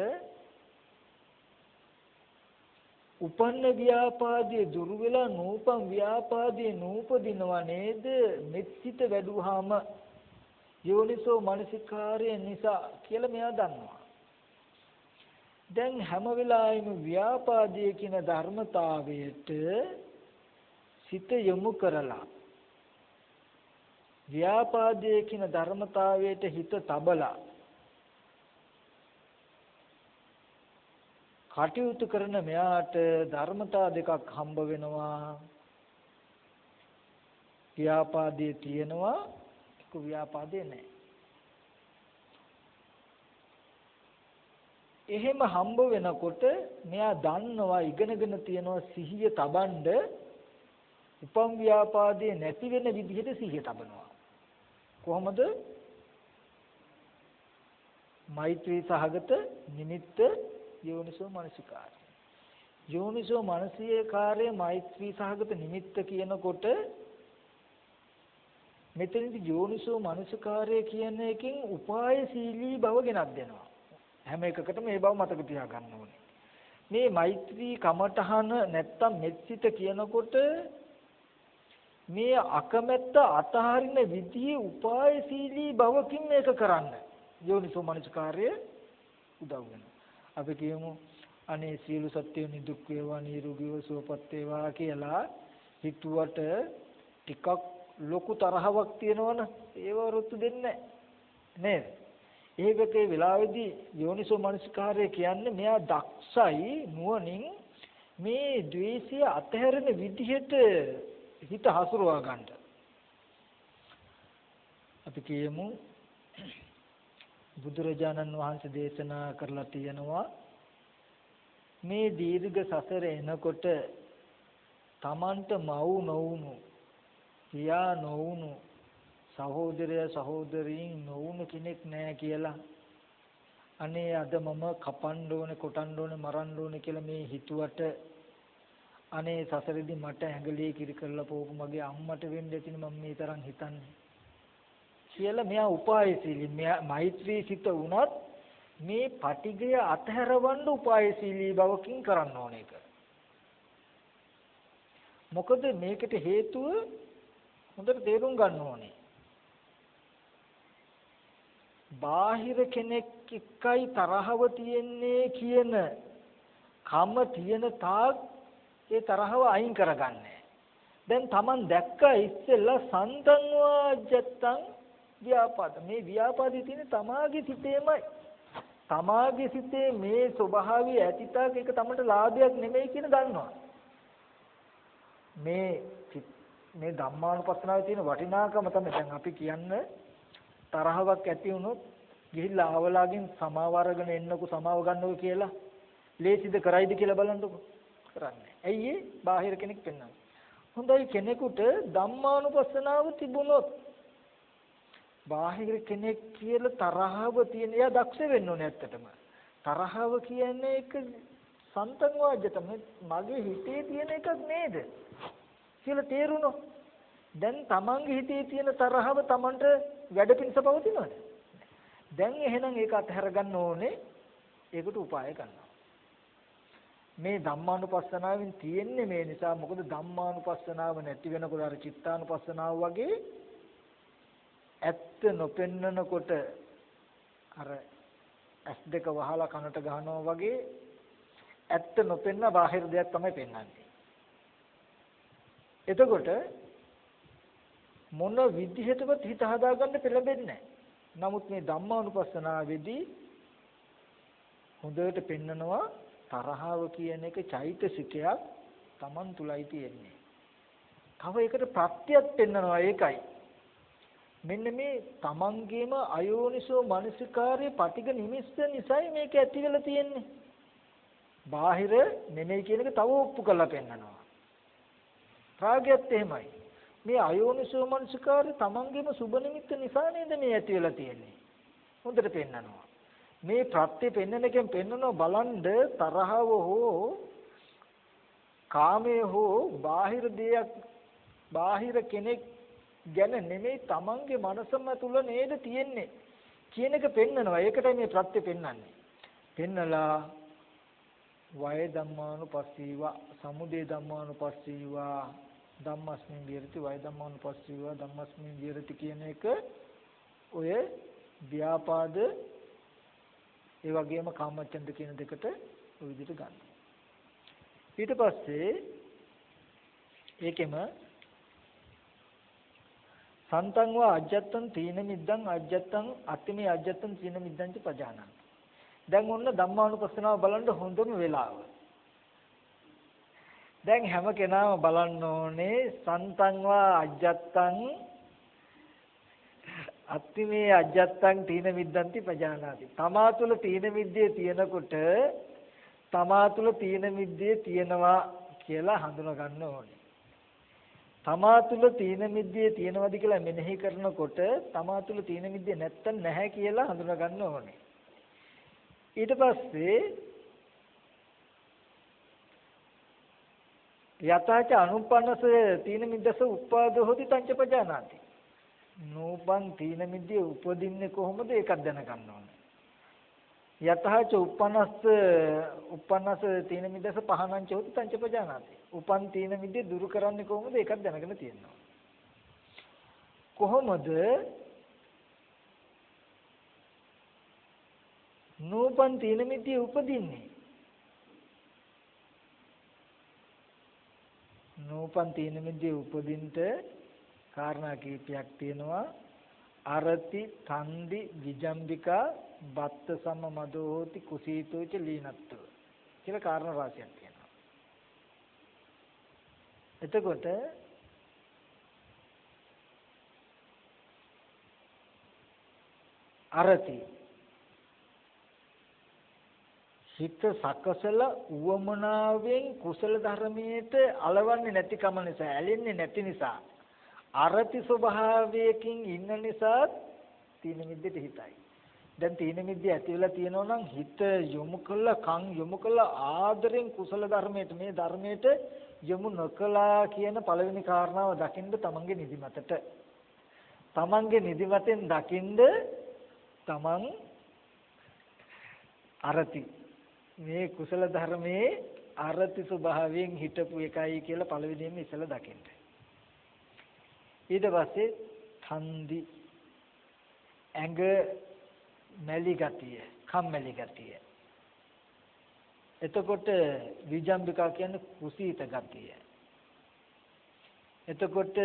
Speaker 1: උපන්න ව්‍යාපාදයේ දුරු වෙලා නූපන් ව්‍යාපාදයේ නූපදිනවා නේද? මෙත්සිත වැඩුවාම යෝනිසෝ මනසිකාරය නිසා කියලා මෙයා දන්නවා. දැන් හැම වෙලාවෙම ව්‍යාපාදයේ කියන ධර්මතාවයට සිත යොමු කරලා ව්‍යාපාදයේ කියන ධර්මතාවයට හිත තබලා කටයුතු කරන මෙයාට ධර්මතා දෙකක් හම්බ වෙනවා. ව්‍යාපාදයේ තියෙනවා, ඒක ව්‍යාපාදයේ නැහැ. එහෙම හම්බ වෙනකොට මෙයා දන්නවා ඉගෙනගෙන තියනවා සිහිය තබන්න උපම් ව්‍යාපාදයේ නැති වෙන විදිහට සිහිය තබනවා. කොහොමද? මෛත්‍රී සහගත නිමිත්ත යෝනිසෝ මනසිකාරය. යෝනිසෝ මනසිකාරය මෛත්‍රී සහගත නිමිත්ත කියනකොට මෙතනදී යෝනිසෝ මනසිකාරය කියන එකෙන් උපායශීලී බව ගෙනත් දෙනවා. හැම එකකටම මේ බව මතක තියාගන්න ඕනේ. මේ මෛත්‍රී කමඨහන නැත්තම් මෙත්සිත කියනකොට මේ අකමැත්ත අතහරින විදිහේ උපායශීලී බවකින් මේක කරන්න යෝනිසෝ මනසිකාරය උදව් වෙනවා. අපි කියමු අනේ සියලු සත්ත්වයන් නිදුක් වේවා නිරෝගීව සුවපත් වේවා කියලා හිතුවට ටිකක් ලොකු තරහවක් තියෙනවනේ ඒව රුතු දෙන්නේ නේද? ඒකේ වෙලාවේදී යෝනිසෝ මනසිකාරය කියන්නේ මෙයා දක්ෂයි නුවණින් මේ ද්වේෂය අතහැරෙන විදිහට හිත හසුරවා ගන්න. අපි කියමු බුදුරජාණන් වහන්සේ දේශනා කරලා තියෙනවා මේ දීර්ඝ සසර එනකොට තමන්ට මව් නොවුණු පියා නොවුණු සහෝදරය සහෝදරීන් නොවුණු කෙනෙක් නැහැ කියලා. අනේ අද මම කපන්න ඕනේ කොටන්න ඕනේ මරන්න ඕනේ කියලා මේ හිතුවට අනේ සසරෙදි මට ඇඟලේ කිරි කරලා පොපු මගේ අම්මට වෙන්න ඇතිනේ මම මේ තරම් හිතන්නේ කියලා මෙයා උපායශීලී. මෙයා මෛත්‍රී සිත වුණත් මේ පටිඝය අතහැරවන්න උපායශීලී බවකින් කරන්න ඕන එක. මොකද මේකට හේතුව හොඳට තේරුම් ගන්න ඕනේ. බාහිර කෙනෙක් එක්කයි තරහව තියෙන්නේ කියන කම තියෙන තාක් ඒ තරහව අයින් කරගන්නේ. දැන් Taman දැක්කා ඉස්සෙල්ලා සන්තං වාජත්තං ව්‍යාපාද. මේ ව්‍යාපාදයේ තියෙන තමාගේ සිතේමයි. තමාගේ සිතේ මේ ස්වභාවය ඇතිතාවක ඒක තමන්ට ලාභයක් නෙමෙයි කියන දන්නවා. මේ ධම්මානුපස්සනාවේ තියෙන වටිනාකම තමයි දැන් අපි කියන්නේ තරහවක් ඇති වුණොත් ගිහිල්ලා ආවලාගෙන් සමාව අරගෙන එන්නකෝ සමාව ගන්නකෝ කියලා ලේසිද කරයිද කියලා බලන්නකෝ. කරන්නේ. ඇයි ඒ බාහිර කෙනෙක් පෙන්වන්නේ. හොඳයි කෙනෙකුට ධම්මානුපස්සනාව තිබුණොත් බාහිර කෙනෙක් කියලා තරහව තියෙන එයා දක්ෂ වෙන්න ඕනේ ඇත්තටම. තරහව කියන්නේ එක සන්තන් වාජ්‍යතම මගේ හිතේ තියෙන එකක් නේද කියලා තේරුණොත් දැන් තමන්ගේ හිතේ තියෙන තරහව තමන්ට වැඩ පිණිස පවතිනවද? දැන් එහෙනම් ඒක අතහැර ගන්න ඕනේ. ඒකට උපාය ගන්නවා. මේ ධම්මානුපස්සනාවෙන් තියෙන්නේ මේ නිසා මොකද ධම්මානුපස්සනාව නැති වෙනකොට අර චිත්තානුපස්සනාව වගේ ඇත්ත නොපෙන්නනකොට අර ඇස් දෙක වහලා කනට ගහනවා වගේ ඇත්ත නොපෙන්න බාහිර දෙයක් තමයි පෙන්වන්නේ. එතකොට මොන විදිහටවත් හිත හදාගන්න පෙළඹෙන්නේ නැහැ. නමුත් මේ ධම්මානුපස්සනාවේදී හොඳට පෙන්නනවා තරහව කියන එක චෛතසිකයක් Taman තුලයි තියෙන්නේ. තව ඒකට ප්‍රත්‍යයක් පෙන්නනවා ඒකයි. මෙන්න මේ Tamanගේම අයෝනිසෝ මනසිකාරයේ පටිඝ නිමිස්ස නිසායි මේක ඇති වෙලා තියෙන්නේ. බාහිර නෙමෙයි කියන එක තව ඔප්පු කරලා පෙන්නනවා. රාගයත් එහෙමයි. මේ අයෝනිසෝ මනසිකාරය Tamanගේම සුබ නිමිත්ත නිසා නේද මේ ඇති වෙලා තියෙන්නේ. හොඳට පෙන්නනවා. මේ ප්‍රත්‍ය පෙන්නන එකෙන් පෙන්නනවා බලන්න තරහව හෝ කාමයේ හෝ බාහිර දෙයක් බාහිර කෙනෙක් ගැන නෙමෙයි Tamanගේ මනසම තුල නේද තියෙන්නේ කියන එක පෙන්නනවා. ඒකටයි මේ ප්‍රත්‍ය පෙන්නන්නේ. පෙන්නලා වය ධම්මානුපස්සීව සමුදය ධම්මානුපස්සීව ධම්මස්මින් විරති වය ධම්මානුපස්සීව ධම්මස්මින් විරති කියන එක ඔය ව්‍යාපාද ඒ වගේම කාමච්ඡන්ද කියන දෙකට ඔය විදිහට ගන්න. ඊට පස්සේ ඒකෙම සන්තං වා අජ්ජත්තං තීන මිද්දං අජ්ජත්තං අත්තිමේ අජ්ජත්තං තීන මිද්දං ච පජානං. දැන් ඔන්න ධම්මානුපස්සනාව බලන්න හොඳම වෙලාව. දැන් හැම කෙනාම බලන්න ඕනේ සන්තං වා අජ්ජත්තං අත්තිමේ අජ්ජත්තං තීන මිද්දන්ති පජානාති. තමා තුළ තීන මිද්දේ තියෙනකොට තමා තුළ තීන මිද්දේ තියෙනවා කියලා හඳුනා ගන්න ඕනේ. තමා තුළ තීන මිද්දේ තියෙනවද කියලා මෙනෙහි කරනකොට තමා තුළ තීන මිද්දේ නැත්තම් නැහැ කියලා හඳුනා ගන්න ඕනේ. ඊට පස්සේ යතාච අනුපන්නස තීන මිද්දස උපාදෝ හොති තංච පජානාති. නූපන් තීන මිද්දේ උපදින්නේ කොහොමද ඒකක් දැනගන්න ඕනේ. යතහච උපන්නස තීන මිද්දස පහනංච හොති තංච පජානාති. උපන් තීන මිද්දේ දුරු කරන්නේ කොහොමද ඒකක් දැනගෙන තියෙනවා. කොහොමද නූපන් තීන මිද්දේ උපදින්නේ? නූපන් තීන මිද්දේ උපදින්නට කාරණා කීපයක් තියෙනවා. අරති තන්දි විජම්බිකා බත්ත සම මදෝ හෝති කුසීතෝච ලීනත්ව කියලා කාරණා රාශියක් තියෙනවා. එතකොට අරති හිත සකසල උවමනාවෙන් කුසල ධර්මයට අලවන්නේ නැතිකම නිසා ඇලෙන්නේ නැති නිසා අරති ස්වභාවයකින් ඉන්න නිසා තීන මිද්දේට හිතයි. දැන් තීන මිද්දේ ඇති වෙලා තියෙනවා නම් හිත යොමු කළා කන් යොමු කළා ආදරෙන් කුසල ධර්මයට මේ ධර්මයට යොමු නොකලා කියන පළවෙනි කාරණාව දකින්න තමන්ගේ නිදිමතට තමන්ගේ නිදිමතෙන් දකින්න තමන් අරති මේ කුසල ධර්මයේ අරති ස්වභාවයෙන් හිටපු එකයි කියලා පළවෙනියෙන්ම ඉස්සලා දකින්න. ඊට පස්සේ ඡන්දි ඇඟ මැලි ගතිය, කම්මැලි ගතිය. එතකොට විජම්බිකා කියන්නේ කුසීත ගතිය. එතකොට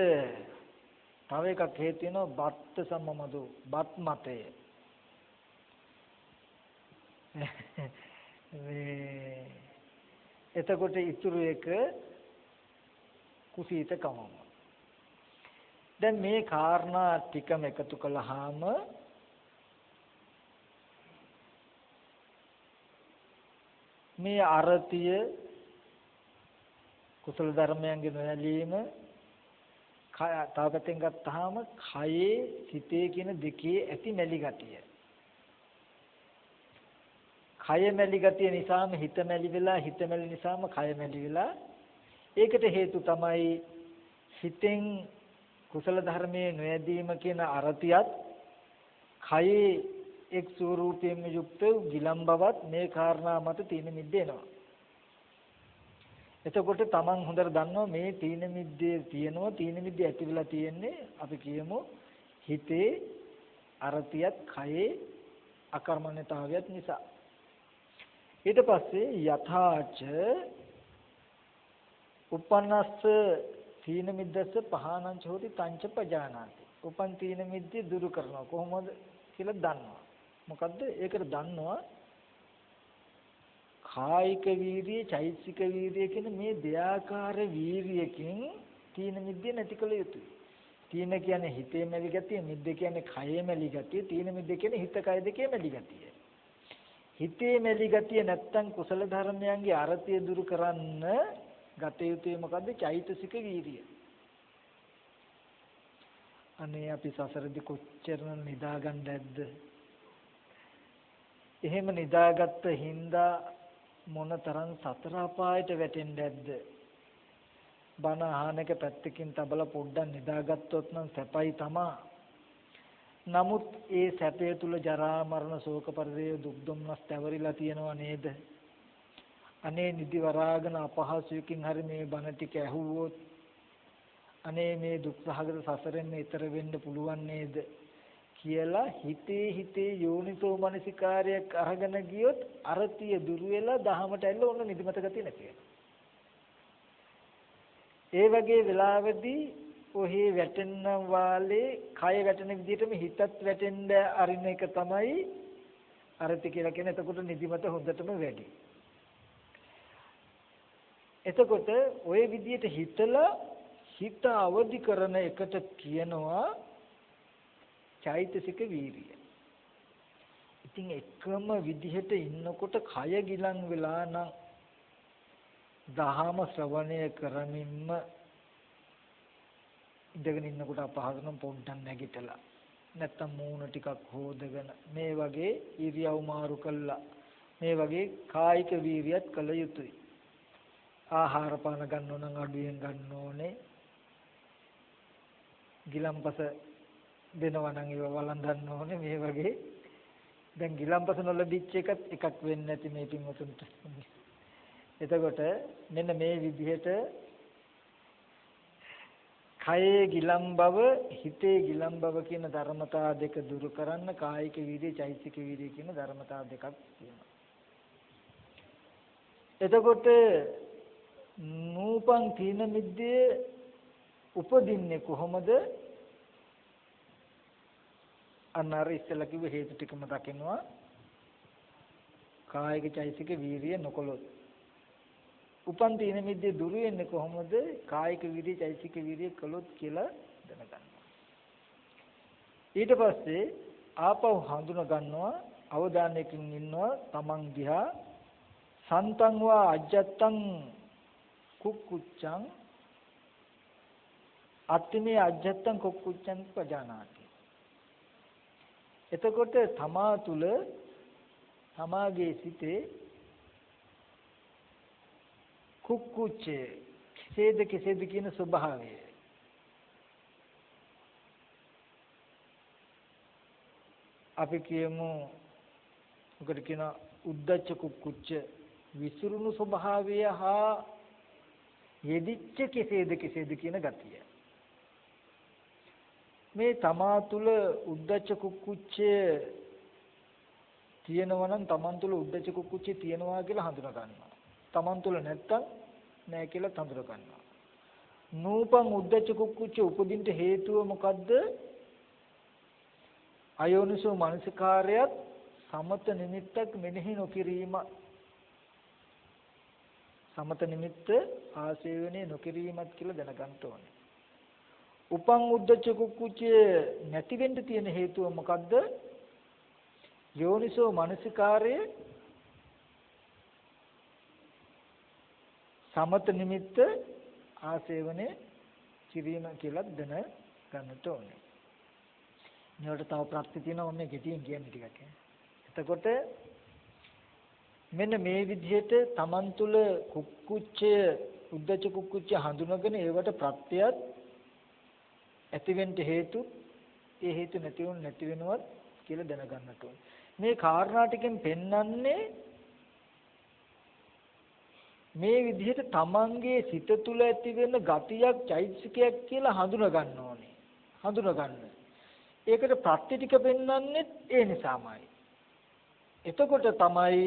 Speaker 1: තව එකක් හේතු වෙනවා බත්ත සම්මමදෝ බත් මතය. එතකොට ඉතුරු එක කුසීතකම. දැන් මේ කාරණා ටිකම එකතු කළාම මේ අරතිය කුසල ධර්මයන්ගේ නොයැලීම තාපතෙන් ගත්තාම කයේ සිතේ කියන දෙකේ ඇති මැලි ගතිය. කය මැලි ගතිය නිසාම හිත මැලි වෙලා, හිත මැලි නිසාම කය මැලි වෙලා. ඒකට හේතු තමයි හිතෙන් කුසල ධර්මයේ නොයැදීම කියන අරතියත් කයේ එක් ස්වરૂපයෙන් යුක්ත ගිලම් බවත් මේ කාරණා මත තීන මිද්දේනවා. එතකොට තමන් හොඳට දන්නවා මේ තීන මිද්දේ තියෙනවා. තීන මිද්දේ ඇති වෙලා තියෙන්නේ අපි කියමු හිතේ අරතියත් කයේ අකර්මණ්‍යතාවයත් නිසා. ඊට පස්සේ යථාච උපන්නස්ස තීන මිද්දස්ස පහනංච හොති තංච පජානාති. උපන් තීන මිද්දේ දුරු කරනවා කොහොමද කියලා දන්නවා. මොකද්ද? ඒකට දන්නවා කායික වීර්යය, චෛතසික වීර්යය කියන මේ දෙආකාර වීර්යයකින් තීන මිද්දේ නැති කළ යුතුයි. තීන කියන්නේ හිතේ මැලි ගතිය, මිද්ද කියන්නේ කයේ මැලි ගතිය, තීන මිද්ද කියන්නේ හිත කය දෙකේ මැලි ගතිය. හිතේ මැලි ගතිය නැත්තම් කුසල ධර්මයන්ගේ අරතිය දුරු කරන්න ගත යුතුයි මොකද්ද? චෛතසික වීර්යය. අනේ අපි සසරදී කොච්චර නිදාගන්න නැද්ද? එහෙම නිදාගත්ත හින්දා මොනතරම් සතර අපායට වැටෙන්නේ නැද්ද? බණ අහනක පැත්තකින් තබලා පොඩ්ඩක් නිදාගත්තොත් නම් සැපයි තමා. නමුත් ඒ සැපය තුල ජරා මරණ ශෝක පරිදේ දුක් දුම්නස් තැවරිලා තියෙනව නේද? අනේ නිදි වරාගෙන අපහසුයකින් හරි මේ බණ ටික ඇහුවොත් අනේ මේ දුක් සහගත සසරෙන් ඈතර වෙන්න පුළුවන් නේද කියලා හිතේ යෝනිසෝ මනසිකාරයක් අරගෙන ගියොත් අරතිය දුර වෙලා දහමට ඇල්ල ඔන්න නිදිමත ගතිය නැති වෙනවා. ඒ වගේ වෙලාවෙදී ඔහි වැටෙන වාලේ කය වැටෙන විදිහටම හිතත් වැටෙන්න අරින එක තමයි අරති කියලා කියන්නේ. එතකොට නිදිමත හොඳටම වැඩි. එතකොට ওই විදිහට හිතලා හිත අවදි කරන එකට කියනවා චෛතසික වීර්යය. ඉතින් එකම විදිහට ඉන්නකොට කය ගිලන් වෙලා නම් දහම ශ්‍රවණය කරමින්ම ඉඳගෙන ඉන්නකොට අපහසුනම් පොඩ්ඩක් නැගිටලා නැත්තම් මූණ ටිකක් හොදගෙන මේ වගේ ඉරියව් මාරු කළා මේ වගේ කායික වීර්යයත් කළ යුතුයි. ආහාර පාන ගන්නව නම් අඩුවෙන් ගන්න ඕනේ. ගිලම්පස දෙනවා නම් ඒව වළඳන්න ඕනේ. මේ වගේ දැන් ගිලම්පස නොලැබිච්ච එකක් වෙන්නේ නැති මේ පින්වතුන්ට. එතකොට මෙන්න මේ විදිහට කයේ ගිලම් බව, හිතේ ගිලම් බව කියන ධර්මතා දෙක දුරු කරන්න කායික වීර්ය, චෛතසික වීර්ය කියන ධර්මතා දෙකක් තියෙනවා. එතකොට නූපං තීන මිද්දේ උපදින්නේ කොහොමද? අන්නර ඉස්සෙල්ලා කිව්ව හේතු ටිකම දකිනවා. කායික චෛතසික වීර්ය නොකොලොත්. උපන් තීන මිද්දේ දුරු වෙන්නේ කොහොමද? කායික වීර්ය, චෛතසික වීර්ය කළොත් කියලා දැනගන්නවා. ඊට පස්සේ ආපහු හඳුනා ගන්නවා, අවධානයකින් ඉන්නවා තමන් දිහා. සන්තං වා අජ්ජත්තං කුක්කුච්ඡං අත්තිමේ අජ්ජත්තං කුක්කුච්ඡං පජානාති. එතකොට තමා තුල තමාගේ සිතේ කුක්කුච්චේ කෙසේද කියන ස්වභාවය අපි කියමු. මොකද කියන උද්දච්ච කුක්කුච්ච විසිරුණු ස්වභාවය හා යෙදිච්ච කෙසේද කියන ගතිය. මේ තමා තුළ උද්දච්ච කුක්කුච්චය තියෙනවා නම් තමන් තුළ උද්දච්ච කුක්කුච්චය තියෙනවා කියලා හඳුනා ගන්නවා. තමන් තුළ නැත්තම් නෑ කියලා හඳුනා ගන්නවා. නූපං උද්දච්ච කුක්කුච්ච උපදින්න හේතුව මොකද්ද? අයෝනිසෝ මනසිකාරයත් සමත නිමිත්තක් මෙනෙහි නොකිරීම. සමත නිමිත්ත ආසේවනේ නොකිරීමත් කියලා දැනගන්න ඕනේ. උපං උද්දච්ච කුක්කුච්චය නැති වෙන්න තියෙන හේතුව මොකද්ද? යෝනිසෝ මනසිකාරයේ සමත නිමිත්ත ආසේවනේ කිරීම කියලා දැන ගන්නට ඕනේ. මේකට තව ප්‍රත්‍ය තියෙනවා මම ගෙටියෙන් කියන්නේ ටිකක්. එතකොට මෙන්න මේ විදිහට Taman තුල කුක්කුච්චය උද්දච්ච කුක්කුච්චය හඳුනගෙන ඒවට ප්‍රත්‍යයත් ඇතිවෙන්න හේතු ඒ හේතු නැති වෙනවත් කියලා දැනගන්නට ඕනේ. මේ කාරණා ටිකෙන් පෙන්වන්නේ මේ විදිහට තමන්ගේ සිත තුළ ඇති වෙන ගතියක් චෛතසිකයක් කියලා හඳුනා ගන්න ඕනේ. හඳුනා ගන්න. ඒකට ප්‍රත්‍ය ටික පෙන්වන්නේ ඒ නිසාමයි. එතකොට තමයි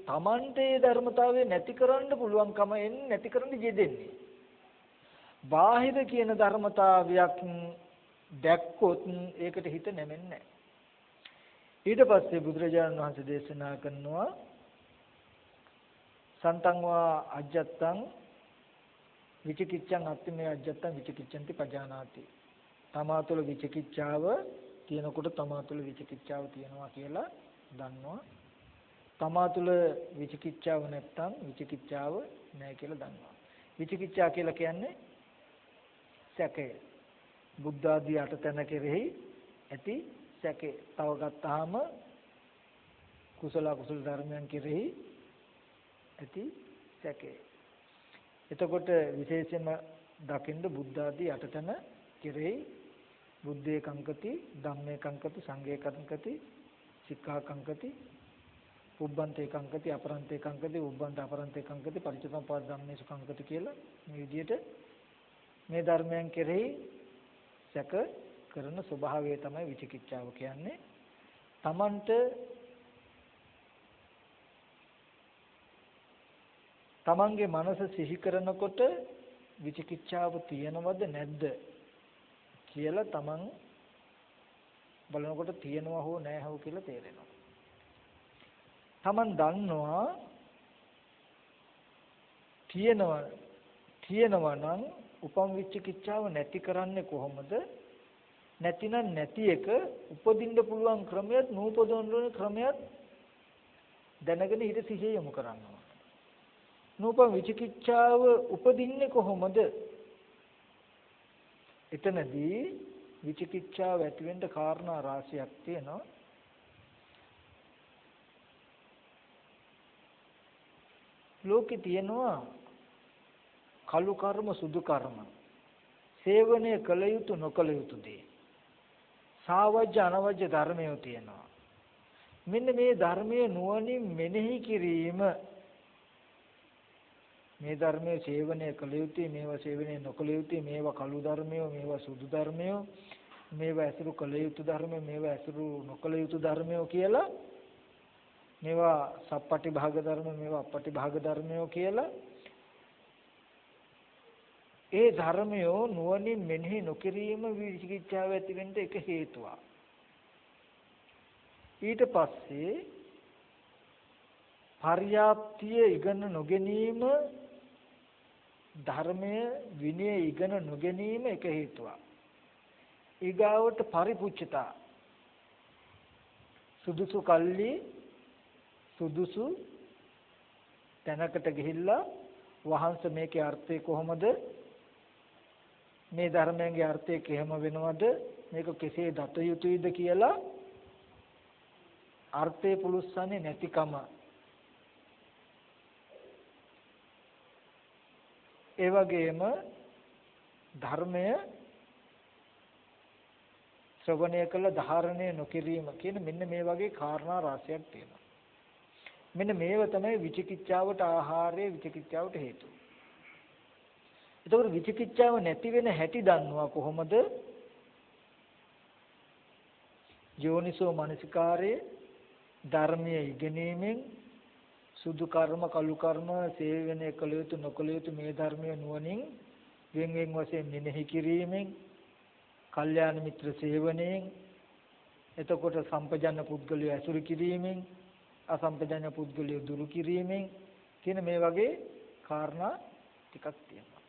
Speaker 1: තමන්ට ඒ ධර්මතාවය නැති කරන්න පුළුවන්කම එන්නේ නැති කරන්න යෙදෙන්නේ. බාහිර කියන ධර්මතාවයක් දැක්කොත් ඒකට හිත නැමෙන්නේ නැහැ. ඊට පස්සේ බුදුරජාණන් වහන්සේ දේශනා කරනවා සන්තං වා අජ්ජත්තං විචිකිච්ඡං අත්ථමේ අජ්ජත්තං විචිකිච්ඡන්ති පජානාති. තමා තුළ විචිකිච්ඡාව තියෙනකොට තමා තුළ විචිකිච්ඡාව තියෙනවා කියලා දන්නවා. තමා තුළ විචිකිච්ඡාව නැත්තම් විචිකිච්ඡාව නැහැ කියලා දන්නවා. විචිකිච්ඡා කියලා කියන්නේ සැකය. බුද්ධ ආදී අටතන කෙරෙහි ඇති සැකය. තව ගත්තාම කුසල කුසල ධර්මයන් කෙරෙහි ඇති සැකය. එතකොට විශේෂයෙන්ම දකින්න බුද්ධ ආදී අටතන කෙරෙහි බුද්ධේ කංකති ධම්මේ කංකති සංඝේ කංකති සික්ඛා කංකති උබ්බන්තේ කංකති අපරන්තේ කංකති උබ්බන්ත අපරන්තේ කංකති පරිච්ඡේදම්පාද ධම්මේසු කංකති කියලා මේ විදිහට මේ ධර්මයන් කෙරෙහි සැක කරන ස්වභාවය තමයි විචිකිච්ඡාව කියන්නේ. තමන්ගේ මනස සිහි කරනකොට විචිකිච්ඡාව තියෙනවද නැද්ද කියලා තමන් බලනකොට තියෙනවා හෝ නැහැ හෝ කියලා තේරෙනවා. තමන් දන්නවා තියෙනවා නම් උපම් විචිකිච්ඡාව නැති කරන්නේ කොහොමද? නැතිනම් නැති එක උපදින්න පුළුවන් ක්‍රමයක් නූපදවන ක්‍රමයක් දැනගෙන ඊට සිහිය යොමු කරනවා. නූපම් විචිකිච්ඡාව උපදින්නේ කොහොමද? එතනදී විචිකිච්ඡාව ඇති වෙන්න කාරණා රාශියක් තියෙනවා. ලෝකේ තියෙනවා කළු කර්ම සුදු කර්ම, සේවනය කළ යුතු නොකළ යුතු දේ, සාවජ්‍ය අනවජ්‍ය ධර්මය තියෙනවා. මෙන්න මේ ධර්මයේ නුවණින් මෙනෙහි කිරීම, මේ ධර්මයේ සේවනය කළ යුතුයි, මේවා සේවනය නොකළ යුතුයි, මේවා කළු ධර්මය, මේවා සුදු ධර්මය, මේවා ඇසුරු කළ යුතු ධර්මය, මේවා ඇසුරු නොකළ යුතු ධර්මය කියලා, මේවා සප්පටි භාග ධර්ම, මේවා අපටි භාග ධර්මය කියලා ඒ ධර්මය නුවණින් මෙනෙහි නොකිරීම විචිකිච්ඡාව ඇති වෙන්න එක හේතුවක්. ඊට පස්සේ පර්යාප්තිය ඉගෙන නොගැනීම, ධර්මය විනය ඉගෙන නොගැනීම එක හේතුවක්. ඊගාවට පරිපුච්ඡතා, සුදුසු කල්ලි සුදුසු තැනකට ගිහිල්ලා වහන්ස මේකේ අර්ථය කොහොමද, මේ ධර්මයන්ගේ අර්ථය කෙහෙම වෙනවද, මේක කෙසේ දත යුතුයිද කියලා අර්ථය පුළුස්සන්නේ නැතිකම. ඒ වගේම ධර්මය ශ්‍රවණය කළ ධාරණය නොකිරීම කියන මෙන්න මේ වගේ කාරණා රාශියක් තියෙනවා. මෙන්න මේව තමයි විචිකිච්ඡාවට ආහාරය, විචිකිච්ඡාවට හේතුව. එතකොට විචිකිච්ඡාව නැති වෙන හැටි දන්නවා කොහොමද? යෝනිසෝ මනසිකාරයේ ධර්මයේ ඉගෙනීමෙන්, සුදු කර්ම කළු කර්ම සේවනය කළ යුතු නොකළ යුතු මේ ධර්මයේ නුවණින් වෙන් වෙන් වශයෙන් මෙනෙහි කිරීමෙන්, කල්යාණ මිත්‍ර සේවනයෙන්, එතකොට සම්පජන්න පුද්ගලයා ඇසුරු කිරීමෙන්, අසම්පජඤ්ඤ පුද්ගලයා දුරු කිරීමෙන් කියන මේ වගේ කාරණා ටිකක් තියෙනවා.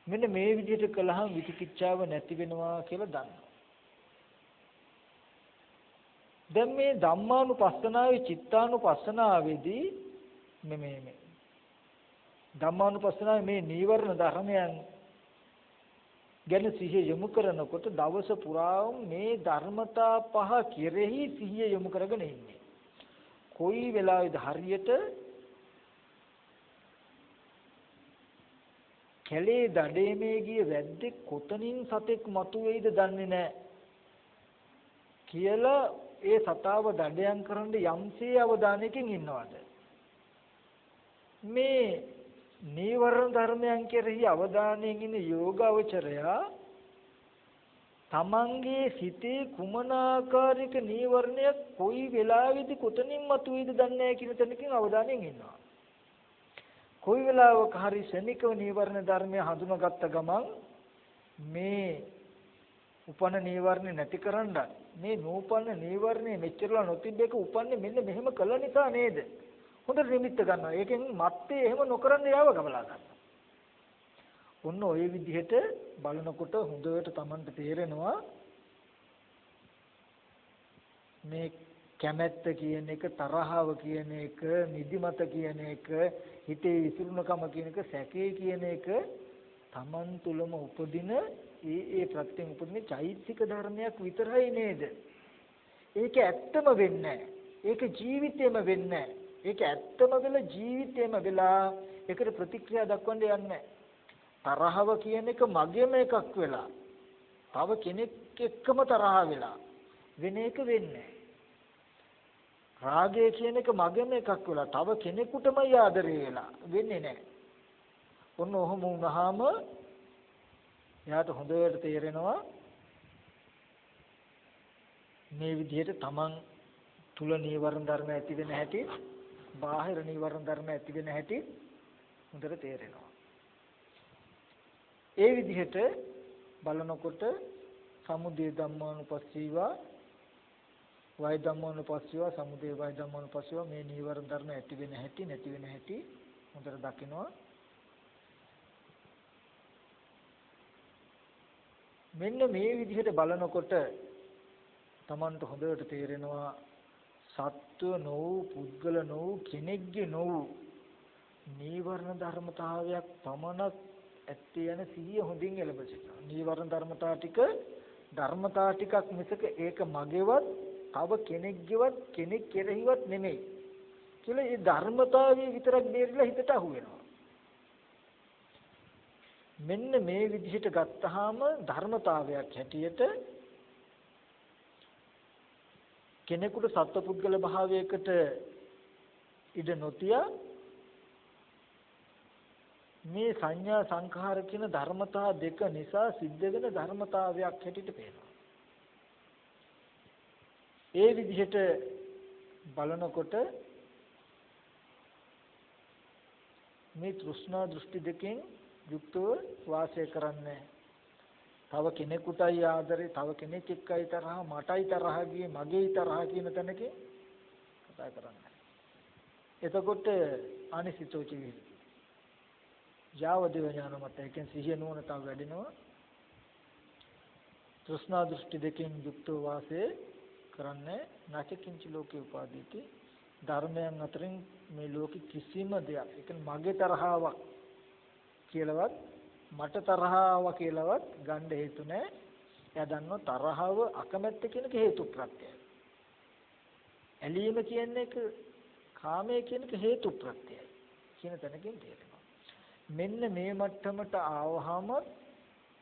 Speaker 1: මෙන්න මේ විදිහට කළාම විචිකිච්ඡාව නැති වෙනවා කියලා දන්නවා. දැන් මේ ධම්මානුපස්සනාවේ චිත්තානුපස්සනාවේදී මේ ධම්මානුපස්සනාවේ මේ නීවරණ ධර්මයන් ගැන සිහිය යොමු කරනකොට දවස පුරාම මේ ධර්මතා පහ කෙරෙහි සිහිය යොමු කරගෙන ඉන්නේ. කොයි වෙලාවෙද හරියට කැලේ දඩේමේ ගිය වැද්දෙක් කොතනින් සතෙක් මතුවේද දන්නේ නැහැ කියලා ඒ සතාව දඩයන් කරන්න යම්සේ අවධානයකින් ඉන්නවද? මේ නීවරණ ධර්මයන් කෙරෙහි අවධානයෙන් ඉන්න යෝගාවචරයා තමන්ගේ සිතේ කුමන ආකාරයක නීවරණයක් කොයි වෙලාවෙදි කොතනින් මතුවේද දන්නේ නැහැ කියන තැනකින් අවධානයෙන් ඉන්නවා. කොයි වෙලාවක හරි ශනිකව නීවරණ ධර්මය හඳුනාගත්ත ගමන් මේ උපන්න නීවරණ නැති කරන්නත් මේ නූපන්න නීවරණේ මෙච්චරලා නොතිබ්බේක උපන්නේ මෙන්න මෙහෙම කළ නිසා නේද? හොඳට නිමිත්ත ගන්නවා. ඒකෙන් මත්තේ එහෙම නොකරන්න යාව ගමලා ගන්නවා. ඔන්න ඔය විදිහට බලනකොට හොඳට Tamanට තේරෙනවා මේ කැමැත්ත කියන එක, තරහව කියන එක, නිදිමත කියන එක, හිතේ විසිරුණකම කියන එක, සැකේ කියන එක Taman තුලම උපදින ඒ ප්‍රත්‍යයෙන් උපදින චෛතසික ධර්මයක් විතරයි නේද? ඒක ඇත්තම වෙන්නේ නැහැ. ඒක ජීවිතේම වෙන්නේ නැහැ. ඒක ඇත්තම වෙලා ජීවිතේම වෙලා ඒකට ප්‍රතික්‍රියා දක්වන්න යන්නේ. තරහව කියන එක මගේම එකක් වෙලා තව කෙනෙක් එක්කම තරහ වෙලා වෙන එක වෙන්නේ. රාගය කියන එක මගේම එකක් වෙලා තව කෙනෙකුටම ආදරේ වෙලා වෙන්නේ නැහැ. ඔන්න ඔහොම වුණාම එයාට හොඳට තේරෙනවා මේ විදිහට තමන් තුල නීවරණ ධර්ම ඇති වෙන හැටි, බාහිර නීවරණ ධර්ම ඇති වෙන හැටි හොඳට තේරෙනවා. ඒ විදිහට බලනකොට සමුදය ධම්මානුපස්සීවා, වය ධම්මානුපස්සීවා, සමුදය වය ධම්මානුපස්සීවා මේ නීවරණ ධර්ම ඇති වෙන හැටි, නැති වෙන හැටි හොඳට දකිනවා. මෙන්න මේ විදිහට බලනකොට Tamanට හොඳට තේරෙනවා සත්ව නොවු, පුද්ගල නොවු, කෙනෙක්ගේ නොවු නීවරණ ධර්මතාවයක් පමණක් ඇත්තේ යන සිහිය හොඳින් එළඹ සිටිනවා. නීවරණ ධර්මතා ටිකක් මිසක ඒක මගේවත්, තව කෙනෙක්ගේවත්, කෙනෙක් කෙරෙහිවත් නෙමෙයි කියලා ඒ ධර්මතාවය විතරක් බේරිලා හිතට අහු වෙනවා. මෙන්න මේ විදිහට ගත්තාම ධර්මතාවයක් හැටියට කෙනෙකුට සත්පුද්ගල භාවයකට ඉඩ නොතිය මේ සංඥා සංඛාර කියන ධර්මතා දෙක නිසා සිද්ධ වෙන ධර්මතාවයක් හැටියට පේනවා. ඒ විදිහට බලනකොට මේ තෘෂ්ණා දෘෂ්ටි දෙකෙන් යුක්තව වාසය කරන්නේ. තව කෙනෙකුටයි ආදරේ, තව කෙනෙක් එක්කයි තරහ, මටයි තරහ ගියේ, මගේයි තරහ කියන තැනකින් කතා කරන්නේ. එතකොට අනිසිතෝ චිවිති. යාවදේව ඥානමත් එකෙන් සිහිය නුවණ තව වැඩෙනවා. තෘෂ්ණා දෘෂ්ටි දෙකෙන් යුක්තව වාසය කරන්නේ නැචකින්ච ලෝකේ උපාදීති. ධර්මයන් අතරින් මේ ලෝකෙ කිසිම දෙයක්, ඒ කියන්නේ මගේ තරහාවක් කියලාවත් මට තරහාව කියලාවත් ගන්න හේතු නැහැ. එයා දන්නවා තරහව අකමැත්ත කියන එක හේතු ප්‍රත්‍යයයි. ඇලීම කියන්නේ එක, කාමය කියන එක හේතු ප්‍රත්‍යයයි කියන තැනකින් තේරෙනවා. මෙන්න මේ මට්ටමට ආවහම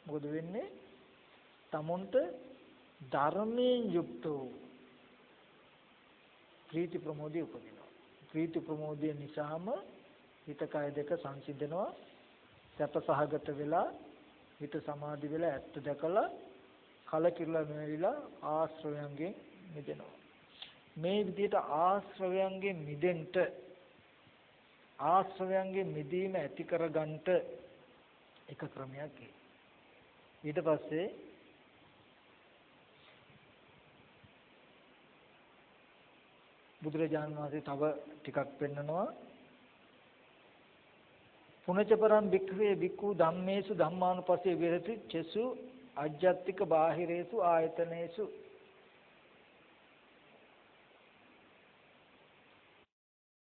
Speaker 1: මොකද වෙන්නේ? තමොන්ට ධර්මයෙන් යුක්ත වූ ප්‍රීති ප්‍රමෝදය උපදිනවා. ප්‍රීති ප්‍රමෝදය නිසාම හිත කය දෙක සංසිඳනවා. සැප සහගත වෙලා හිත සමාධි වෙලා ඇත්ත දැකලා කලකිරලා මෙරිලා ආශ්‍රවයන්ගෙන් මිදෙනවා. මේ විදිහට ආශ්‍රවයන්ගෙන් මිදෙන්න, ආශ්‍රවයන්ගෙන් මිදීම ඇති කරගන්නට එක ක්‍රමයක්. ඊට පස්සේ බුදුරජාණන් වහන්සේ තව ටිකක් පෙන්නනවා. පුනච පරම් භික්ඛවේ භික්ඛු ධම්මේසු ධම්මානුපස්සේ විරති චසු අජ්ජත්තික බාහිරේසු ආයතනේසු